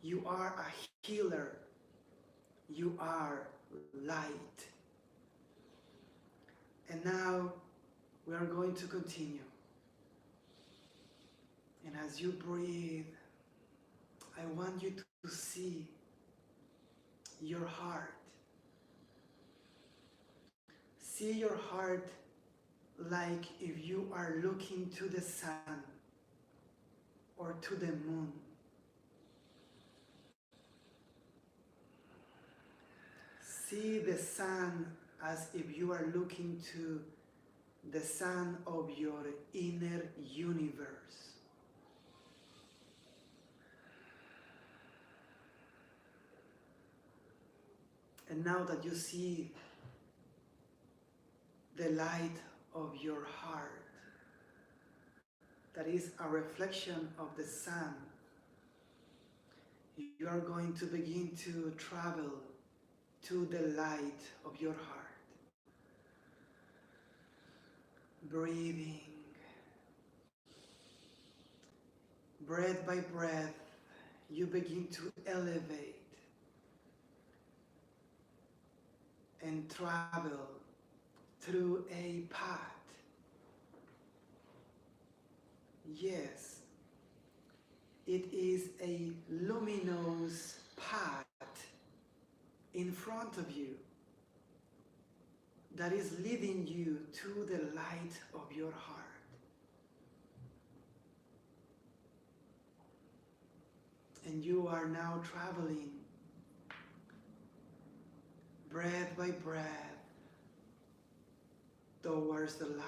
you are a healer, you are light. And now we are going to continue. And as you breathe, I want you to see your heart. See your heart like if you are looking to the sun or to the moon. See the sun as if you are looking to the sun of your inner universe. And now that you see the light of your heart, that is a reflection of the sun, you are going to begin to travel to the light of your heart. breathing. Breath by breath, you begin to elevate and travel through a path. Yes, it is a luminous path in front of you that is leading you to the light of your heart. And you are now traveling breath by breath towards the light.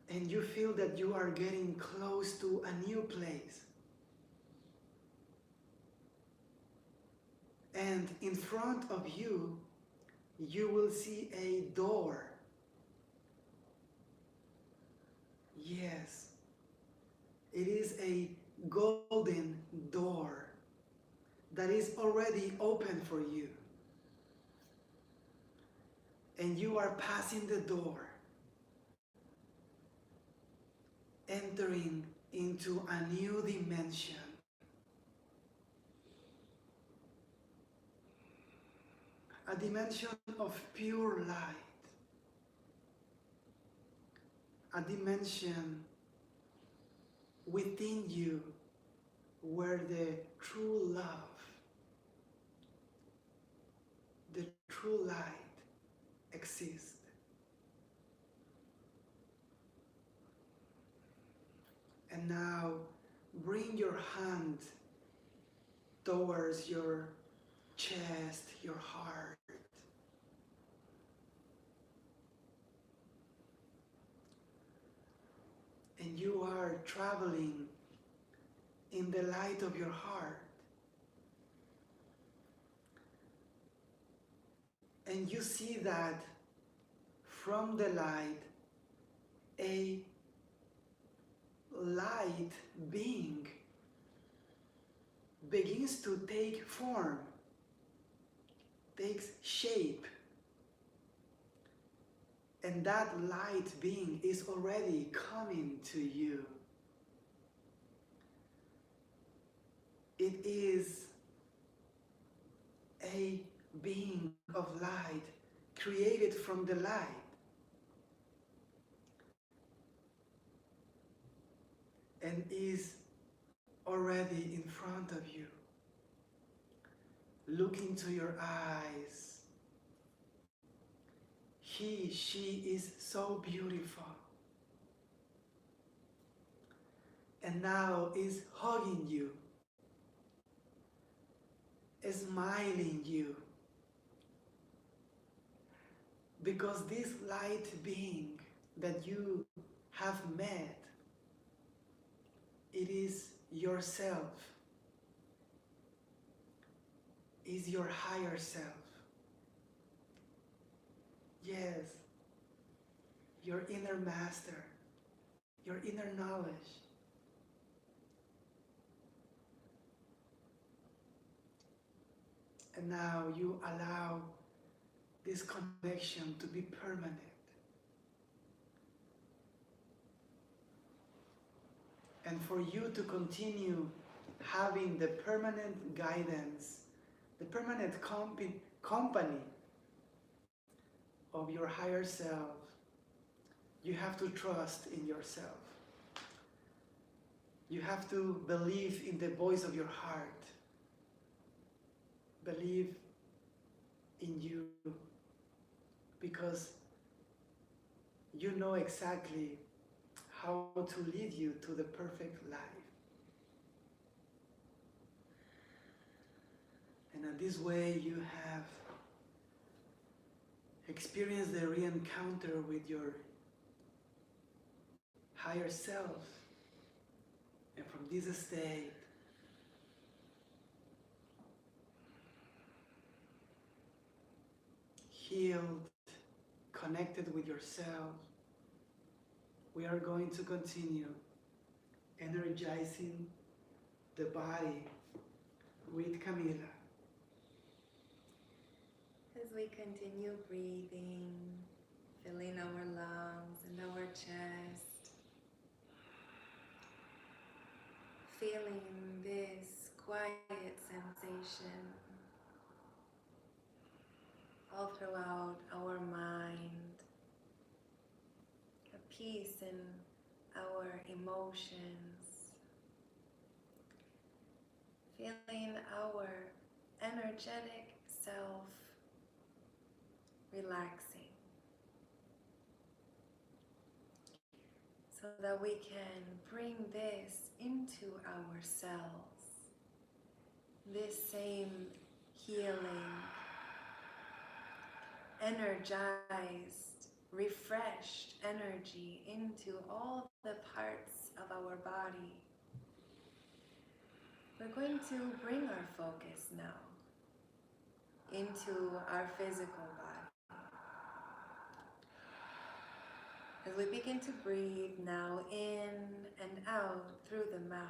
And you feel that you are getting close to a new place. And in front of you, you will see a door. Yes, it is a golden door that is already open for you. And you are passing the door, entering into a new dimension. A dimension of pure light. A dimension within you where the true love, the true light exists. And now bring your hand towards your chest, your heart. And you are traveling in the light of your heart. And you see that from the light, a light being begins to take form, takes shape. And that light being is already coming to you. It is a being of light created from the light. And is already in front of you. Look into your eyes. She is so beautiful. And now is hugging you, smiling you. Because this light being that you have met, it is yourself, is your higher self. Yes, your inner master, your inner knowledge. And now you allow this connection to be permanent. And for you to continue having the permanent guidance, the permanent company of your higher self, you have to trust in yourself. You have to believe in the voice of your heart. Believe in you, because you know exactly how to lead you to the perfect life. And in this way you have experienced the re-encounter with your higher self. And from this state, healed, connected with yourself, we are going to continue energizing the body with Camila. As we continue breathing, Filling our lungs and our chest. Feeling this quiet sensation all throughout our mind. A peace in our emotions. Feeling our energetic self relaxing, so that we can bring this into ourselves, this same healing, energized, refreshed energy into all the parts of our body. We're going to bring our focus now into our physical body. As we begin to breathe now in and out through the mouth.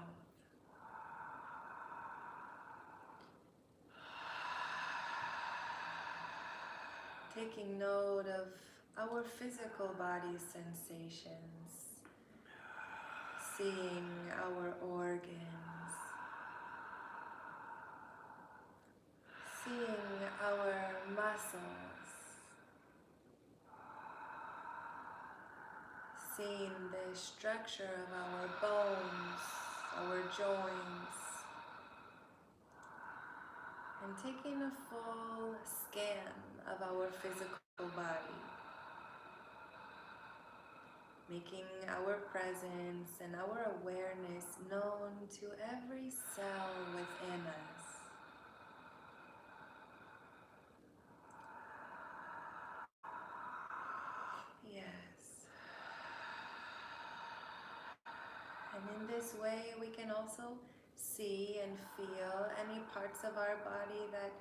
Taking note of our physical body sensations, seeing our organs, seeing our muscles, seeing the structure of our bones, our joints, and taking a full scan of our physical body, making our presence and our awareness known to every cell within us. Yes. And in this way, we can also see and feel any parts of our body that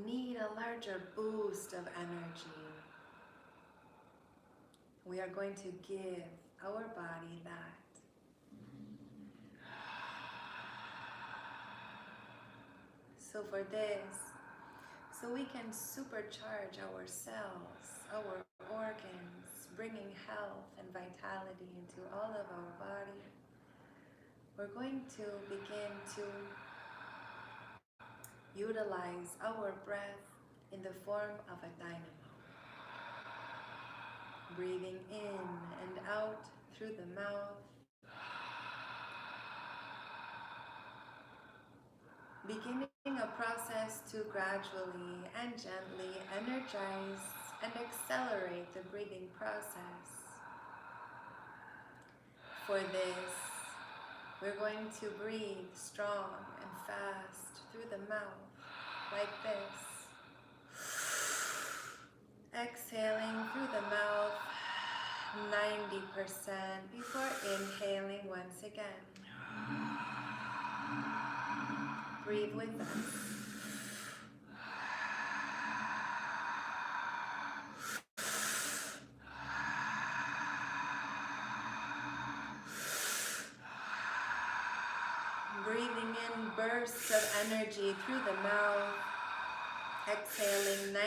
need a larger boost of energy. We are going to give our body that. So for this, so we can supercharge our cells, our organs, bringing health and vitality into all of our body, we're going to begin to utilize our breath in the form of a dynamo. Breathing in and out through the mouth. Beginning a process to gradually and gently energize and accelerate the breathing process. For this, we're going to breathe strong and fast through the mouth, like this. Exhaling through the mouth 90% before inhaling once again. Breathe with us. Breathing in bursts of energy through the mouth. Exhaling 90%.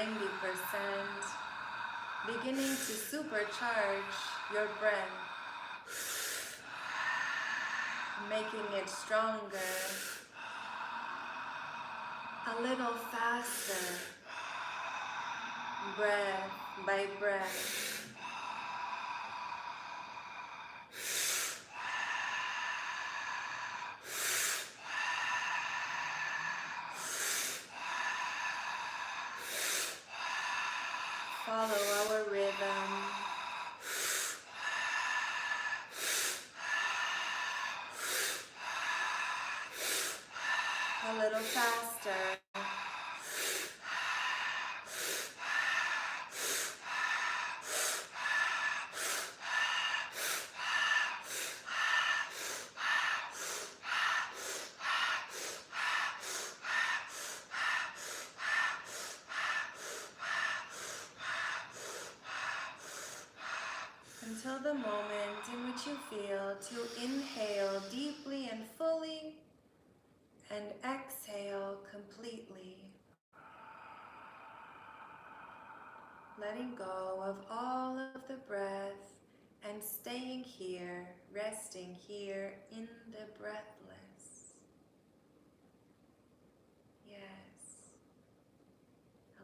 Beginning to supercharge your breath. Making it stronger. A little faster. Breath by breath. Follow our rhythm. A little faster. Until the moment in which you feel to inhale deeply and fully and exhale completely. letting go of all of the breath and staying here, resting here in the breathless. Yes.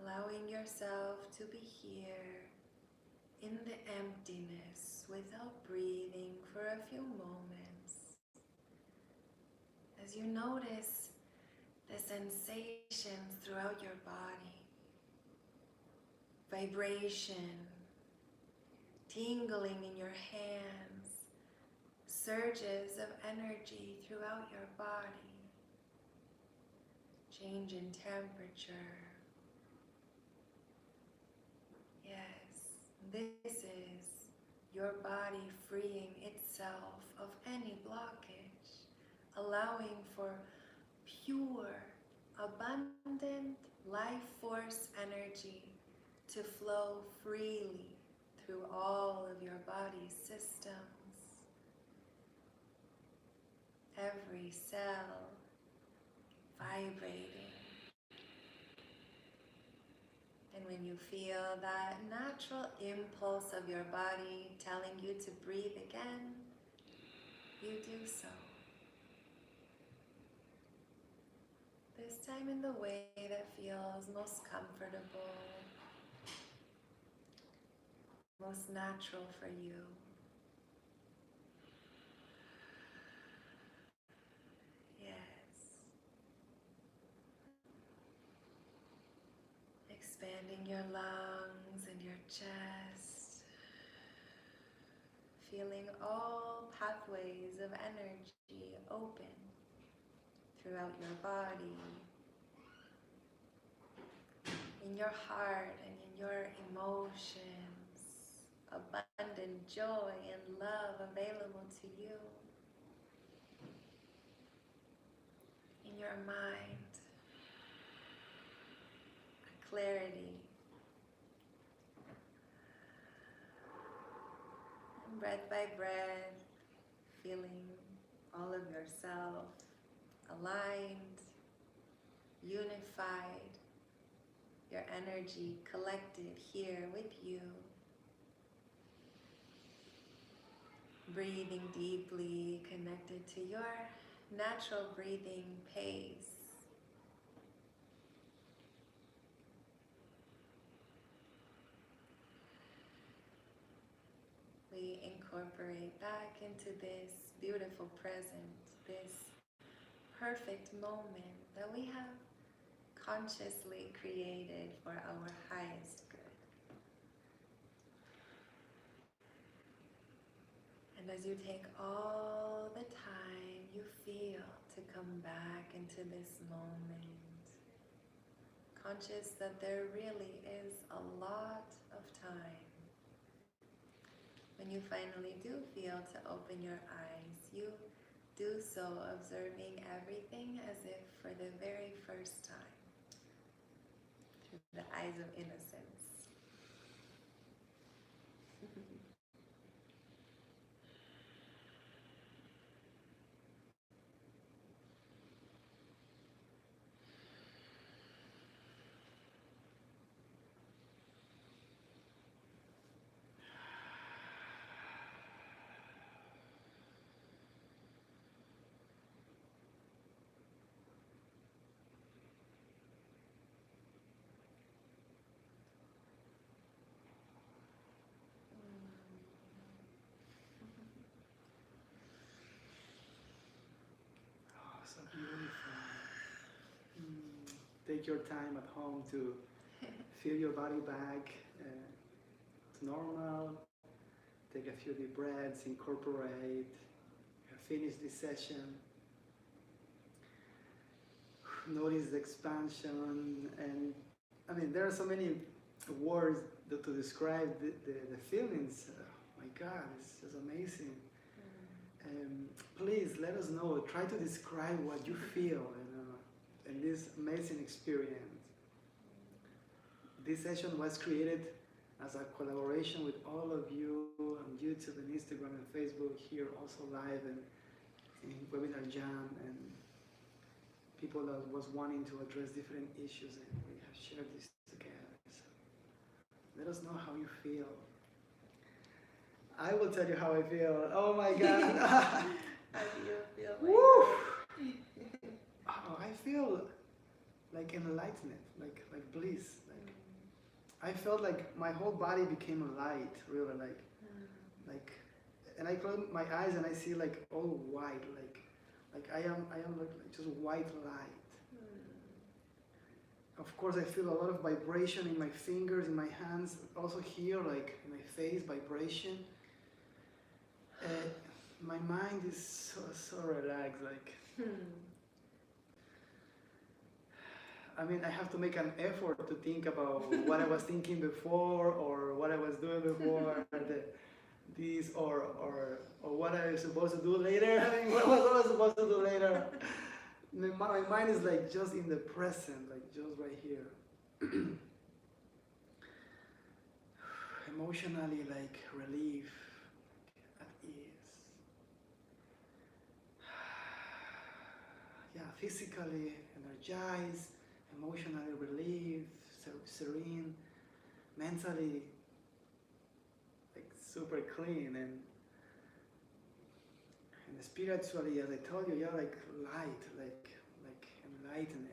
Allowing yourself to be here in the emptiness without breathing for a few moments. As you notice the sensations throughout your body, vibration, tingling in your hands, surges of energy throughout your body, change in temperature. Yes, this is your body freeing itself of any blockage, allowing for pure, abundant life force energy to flow freely through all of your body's systems. Every cell vibrating. And when you feel that natural impulse of your body telling you to breathe again, you do so. This time in the way that feels most comfortable, most natural for you. Yes. Expanding your lungs and your chest. Feeling all pathways of energy open throughout your body, in your heart and in your emotions, abundant joy and love available to you, in your mind, clarity, and breath by breath, feeling all of yourself aligned, unified, your energy collected here with you. Breathing deeply, connected to your natural breathing pace. We incorporate back into this beautiful present, this perfect moment that we have consciously created for our highest good. And as you take all the time you feel to come back into this moment, conscious that there really is a lot of time. When you finally do feel to open your eyes, you do so observing everything as if for the very first time, through the eyes of innocence. Oh, so beautiful. Take your time at home to feel your body back to normal. Take a few deep breaths, incorporate, finish this session. Notice the expansion, and I mean, there are so many words to describe the feelings. My God, it's just amazing. Please let us know. Try to describe what you feel in this amazing experience. This session was created as a collaboration with all of you on YouTube and Instagram and Facebook, here also live and in Webinar Jam, and people that was wanting to address different issues, and we have shared this together. So Let us know how you feel. I will tell you how I feel. Oh my God. How do you feel? Woo! Oh, I feel like enlightenment, like bliss. Like I felt like my whole body became a light, really, like, and I close my eyes and I see like all white, like I am like just white light. Of course, I feel a lot of vibration in my fingers, in my hands, also here, like in my face, vibration. My mind is so relaxed, like. I mean, I have to make an effort to think about what I was thinking before, or what I was doing before, this, or what I was supposed to do later. I mean, what was I supposed to do later? My mind is like just in the present, like just right here. Emotionally, like relief, at ease. Yeah, physically energized, emotionally relieved, serene, mentally like super clean, and spiritually, as I told you, yeah, like light, like enlightened.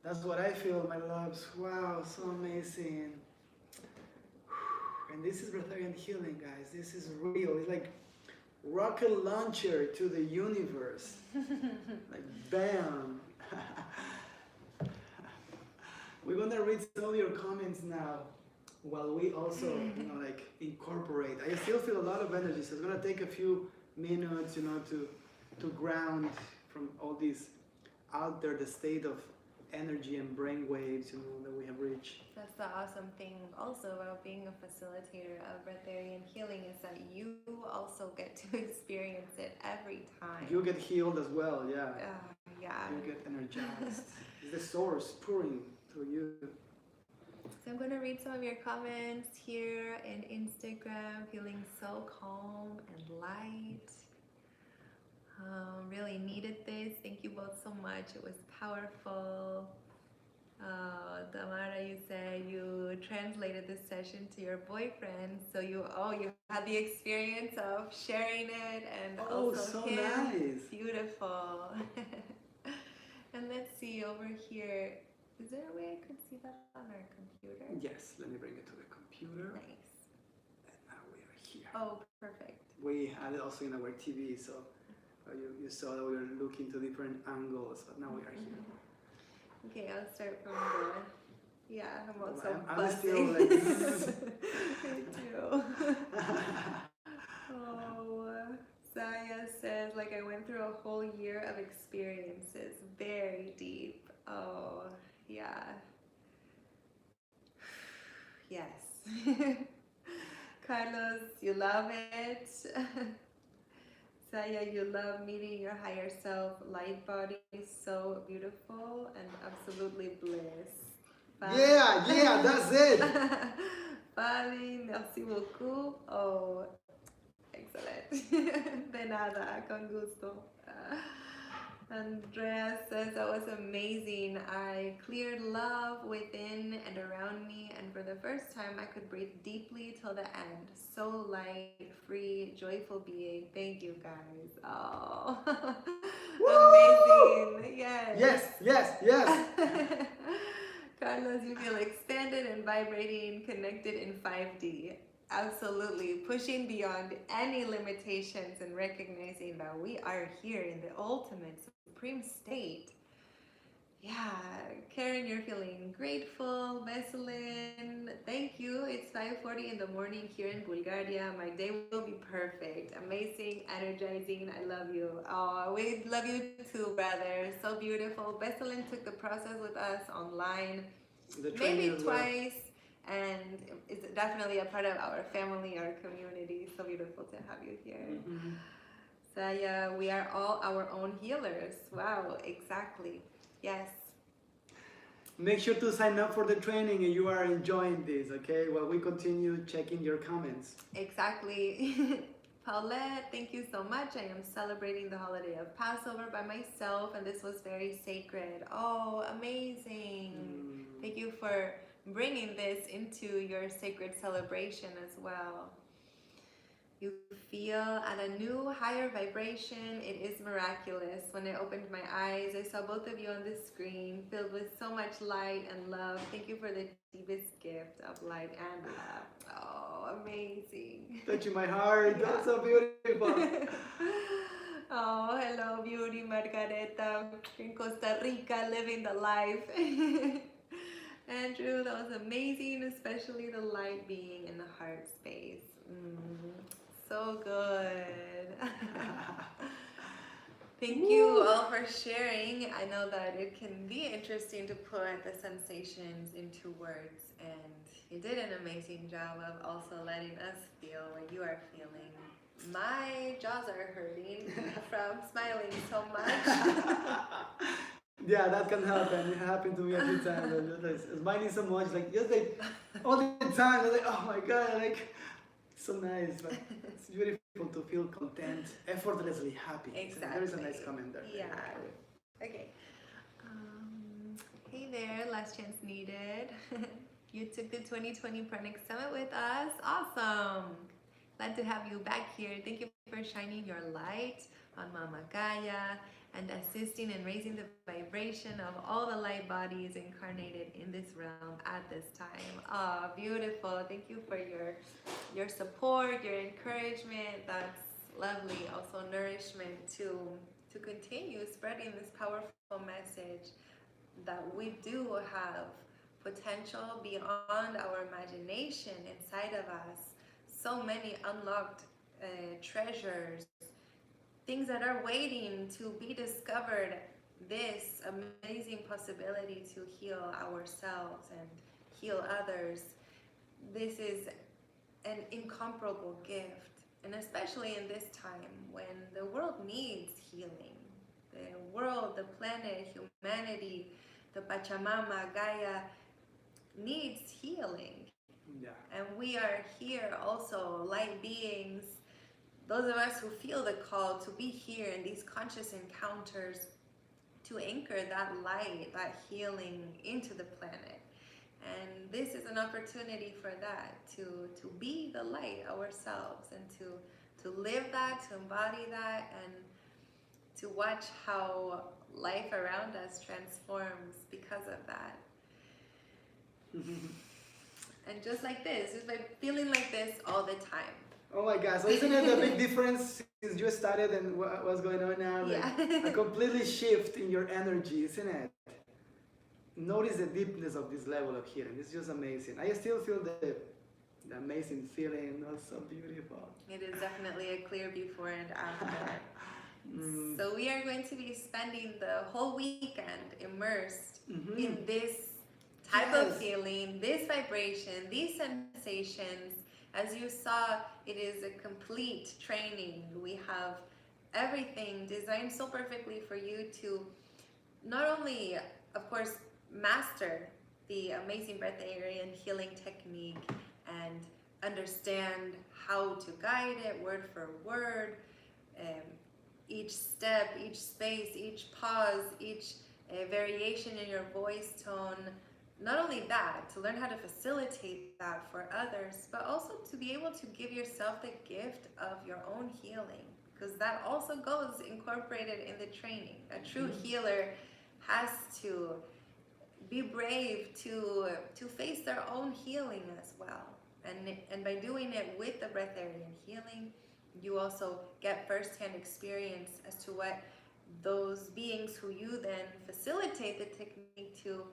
That's what I feel, my loves. Wow, so amazing. And this is Breatharian healing, guys. This is real. It's like rocket launcher to the universe. Like bam. We're gonna read some of your comments now, while we also, like incorporate. I still feel a lot of energy, so it's gonna take a few minutes, to ground from all these out there, the state of energy and brain waves, that we have reached. That's the awesome thing also about being a facilitator of Breatharian healing, is that you also get to experience it every time. You get healed as well, yeah. Yeah. You get energized. It's the source pouring through you. So I'm going to read some of your comments here in Instagram. Feeling so calm and light. Really needed this. Thank you both so much. It was powerful. Tamara, you said you translated this session to your boyfriend, so you had the experience of sharing it, and also so him. Nice. Beautiful. And let's see over here. Is there a way I could see that on our computer? Yes, let me bring it to the computer. Nice. And now we are here. Oh, perfect. We had it also in our TV, so you saw that we were looking to different angles, but now we are here. Okay, I'll start from the. Yeah, I'm also I'm buzzing. still like. Me too. Oh, Saya says, like, I went through a whole year of experiences, very deep. Oh, yeah. Yes. Carlos, you love it. Saya, you love meeting your higher self. Light body, so beautiful and absolutely bliss. Yeah, that's it. Fali, merci beaucoup. Oh, excellent. De nada, con gusto. Andrea says that was amazing. I cleared love within and around me, and for the first time I could breathe deeply till the end. So light, free, joyful being. Thank you guys. Oh, amazing. Yes. Carlos, you feel expanded and vibrating, connected in 5D. Absolutely, pushing beyond any limitations and recognizing that we are here in the ultimate supreme state. Yeah, Karen, you're feeling grateful. Veselin, thank you. It's 5:40 in the morning here in Bulgaria. My day will be perfect. Amazing, energizing. I love you. Oh, we love you too, brother. So beautiful. Veselin took the process with us online, maybe twice. And it's definitely a part of our family, our community. So beautiful to have you here. Saya, we are all our own healers. Wow, exactly. Yes. Make sure to sign up for the training if you are enjoying this, okay? While we continue checking your comments. Exactly. Paulette, thank you so much. I am celebrating the holiday of Passover by myself, and this was very sacred. Oh, amazing. Thank you for bringing this into your sacred celebration as well. You feel at a new higher vibration. It is miraculous. When I opened my eyes, I saw both of you on the screen, filled with so much light and love. Thank you for the deepest gift of light and love. Oh, amazing. Touching my heart. Yeah. That's so beautiful. Oh, hello, beauty Margareta in Costa Rica, living the life. Andrew, that was amazing, especially the light being in the heart space. So good. Thank you all for sharing. I know that it can be interesting to put the sensations into words, and you did an amazing job of also letting us feel what you are feeling. My jaws are hurting from smiling so much. Yeah, that can happen. It happened to me a few times. I'm just like smiling so much, like just like all the time. I'm like, oh my god, like so nice. But it's beautiful to feel content, effortlessly happy. Exactly. There is a nice comment there. Yeah. Okay. Hey there, last chance needed. You took the 2020 Prana Summit with us. Awesome. Glad to have you back here. Thank you for shining your light on Mama Gaia and assisting in raising the vibration of all the light bodies incarnated in this realm at this time. Oh, beautiful. Thank you for your support, your encouragement. That's lovely. Also nourishment to continue spreading this powerful message that we do have potential beyond our imagination inside of us. So many unlocked treasures, things that are waiting to be discovered. This amazing possibility to heal ourselves and heal others. This is an incomparable gift, and especially in this time when the world needs healing. The world, the planet, humanity, the Pachamama, Gaia needs healing. Yeah. And we are here also, light beings, those of us who feel the call to be here in these conscious encounters, to anchor that light, that healing into the planet. And this is an opportunity for that, to be the light ourselves and to live that, to embody that, and to watch how life around us transforms because of that. And just like this, just by feeling like this all the time. Oh my God! So isn't it a big difference since you started and what's going on now? Like Yeah. a completely shift in your energy, isn't it? Notice the deepness of this level of healing. It's just amazing. I still feel the amazing feeling. That's so beautiful. It is definitely a clear before and after. So we are going to be spending the whole weekend immersed in this type of feeling, this vibration, these sensations. As you saw, it is a complete training. We have everything designed so perfectly for you to not only, of course, master the amazing breath area and healing technique and understand how to guide it word for word, each step, each space, each pause, each variation in your voice tone. Not only that, to learn how to facilitate that for others, but also to be able to give yourself the gift of your own healing, because that also goes incorporated in the training. A true healer has to be brave to face their own healing as well. And by doing it with the breath area and healing, you also get firsthand experience as to what those beings who you then facilitate the technique to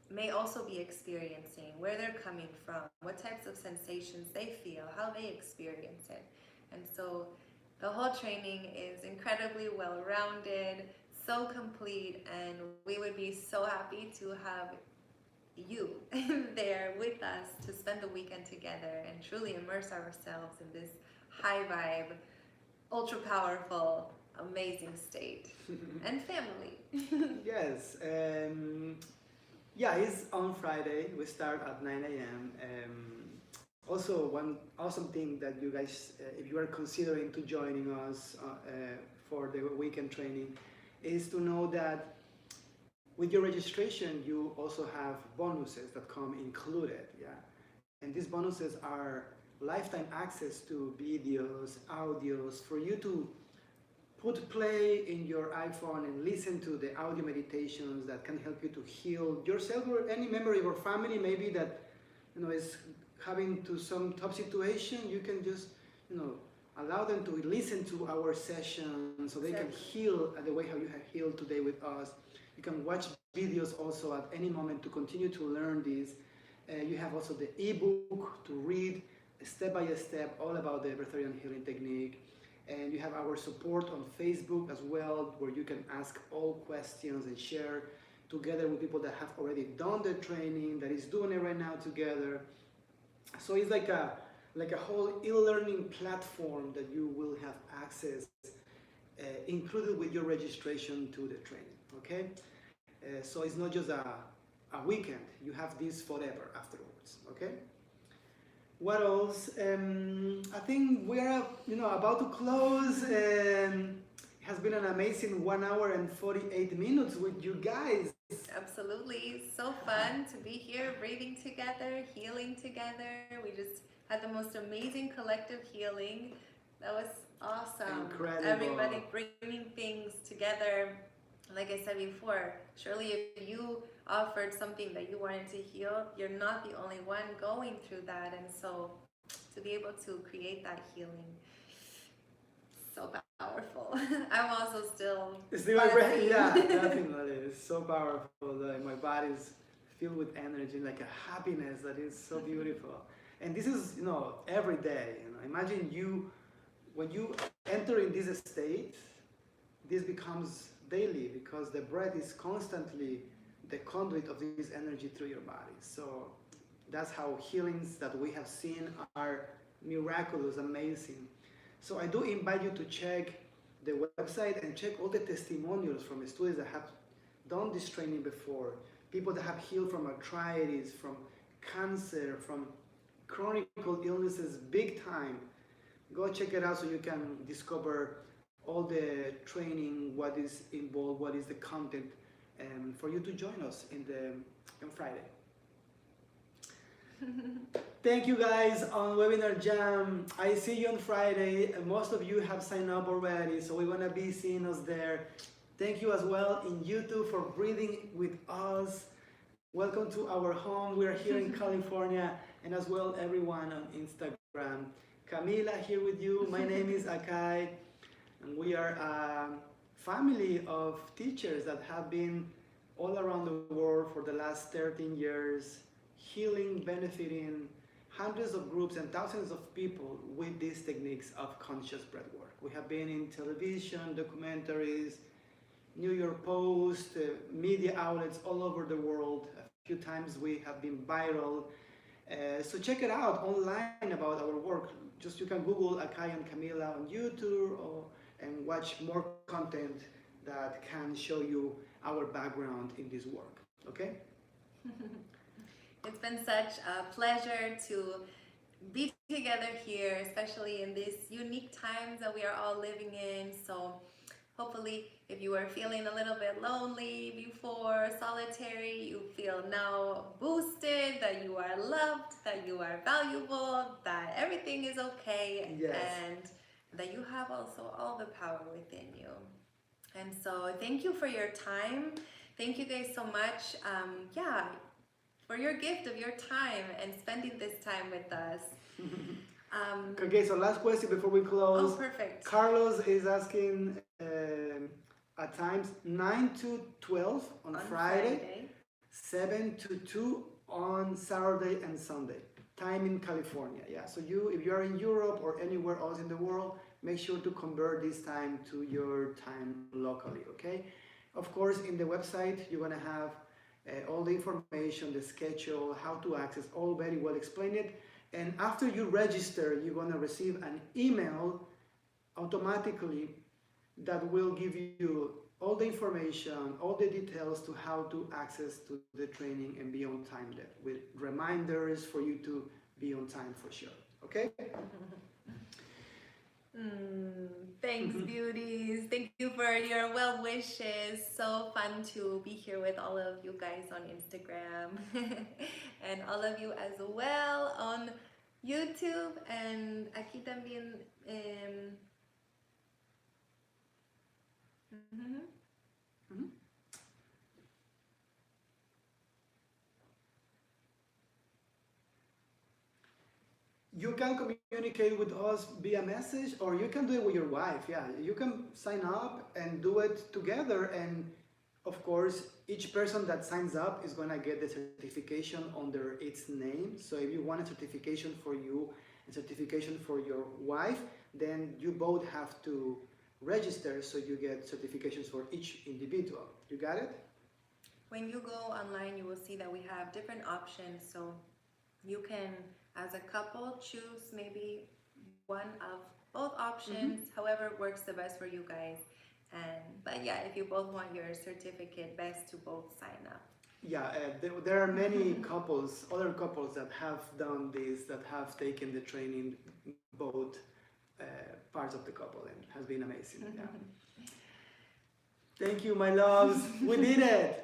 may also be experiencing, where they're coming from, what types of sensations they feel, how they experience it. And so the whole training is incredibly well-rounded, so complete, and we would be so happy to have you there with us to spend the weekend together and truly immerse ourselves in this high vibe, ultra powerful, amazing state and family. Yes. Yeah, it's on Friday. We start at 9 a.m. Also, one awesome thing that you guys, if you are considering to joining us for the weekend training, is to know that with your registration, you also have bonuses that come included, yeah. And these bonuses are lifetime access to videos, audios, for you to put play in your iPhone and listen to the audio meditations that can help you to heal yourself or any member of your family maybe that is having to some tough situation. You can just allow them to listen to our sessions so they can heal the way how you have healed today with us. You can watch videos also at any moment to continue to learn this. You have also the ebook to read step by step all about the Breatharian healing technique. And you have our support on Facebook as well, where you can ask all questions and share together with people that have already done the training, that is doing it right now together. So it's like a whole e-learning platform that you will have access included with your registration to the training. Okay, so it's not just a weekend. You have this forever afterwards. Okay. What else? I think we are, about to close. It has been an amazing 1 hour and 48 minutes with you guys. Absolutely, so fun to be here, breathing together, healing together. We just had the most amazing collective healing. That was awesome. Incredible. Everybody bringing things together. Like I said before, surely if you offered something that you wanted to heal, you're not the only one going through that. And so to be able to create that healing, so powerful. I'm also still yeah, definitely. It's so powerful. Like my body is filled with energy, like a happiness that is so beautiful. And this is, every day. Imagine when you enter in this state, this becomes daily because the breath is constantly the conduit of this energy through your body. So that's how healings that we have seen are miraculous, amazing. So I do invite you to check the website and check all the testimonials from students that have done this training before, people that have healed from arthritis, from cancer, from chronic illnesses, big time. Go check it out so you can discover all the training, what is involved, what is the content, and for you to join us on Friday. Thank you guys on Webinar Jam. I see you on Friday. Most of you have signed up already, so we're gonna be seeing us there. Thank you as well in YouTube for breathing with us. Welcome to our home. We're here in California, and as well everyone on Instagram. Camila here with you. My name is Akahi. And we are a family of teachers that have been all around the world for the last 13 years, healing, benefiting hundreds of groups and thousands of people with these techniques of conscious breath work. We have been in television, documentaries, New York Post, media outlets all over the world. A few times we have been viral. So check it out online about our work. Just you can Google Akahi and Camila on YouTube and watch more content that can show you our background in this work, okay? It's been such a pleasure to be together here, especially in these unique times that we are all living in. So hopefully if you were feeling a little bit lonely before, solitary, you feel now boosted, that you are loved, that you are valuable, that everything is okay, yes. And that you have also all the power within you. And so thank you for your time. Thank you guys so much. For your gift of your time and spending this time with us. Okay, so last question before we close. Oh, perfect. Carlos is asking at times 9 to 12 on Friday, 7 to 2 on Saturday and Sunday. Time in California, yeah. So if you are in Europe or anywhere else in the world, make sure to convert this time to your time locally, okay? Of course, in the website, you're gonna have all the information, the schedule, how to access, all very well explained. And after you register, you're gonna receive an email automatically that will give you all the information, all the details to how to access to the training and be on time there, with reminders for you to be on time for sure, okay? Thanks, beauties. Thank you for your well wishes. So fun to be here with all of you guys on Instagram and all of you as well on YouTube. And aquí también. Ujú. Mhm. You can communicate with us via message, or you can do it with your wife. Yeah, you can sign up and do it together. And of course, each person that signs up is gonna get the certification under its name. So if you want a certification for you and certification for your wife, then you both have to register so you get certifications for each individual. You got it? When you go online, you will see that we have different options. So you can, as a couple, choose maybe one of both options, however works the best for you guys. And but yeah, if you both want your certificate, best to both sign up. Yeah, there are many couples, other couples that have done this, that have taken the training, both parts of the couple, and has been amazing. Yeah. Thank you, my loves. We did it.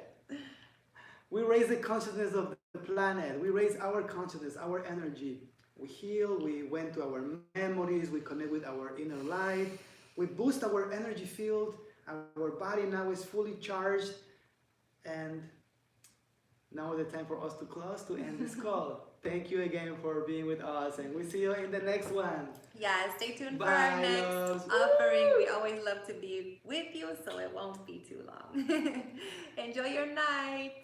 We raised the consciousness of the planet. We raised our consciousness, our energy. We heal. We went to our memories. We connect with our inner light. We boost our energy field. Our body now is fully charged, and now the time for us to close, to end this call. Thank you again for being with us, and we'll see you in the next one. Yeah, stay tuned for Bye, our next loves. offering. We always love to be with you, so it won't be too long. Enjoy your night.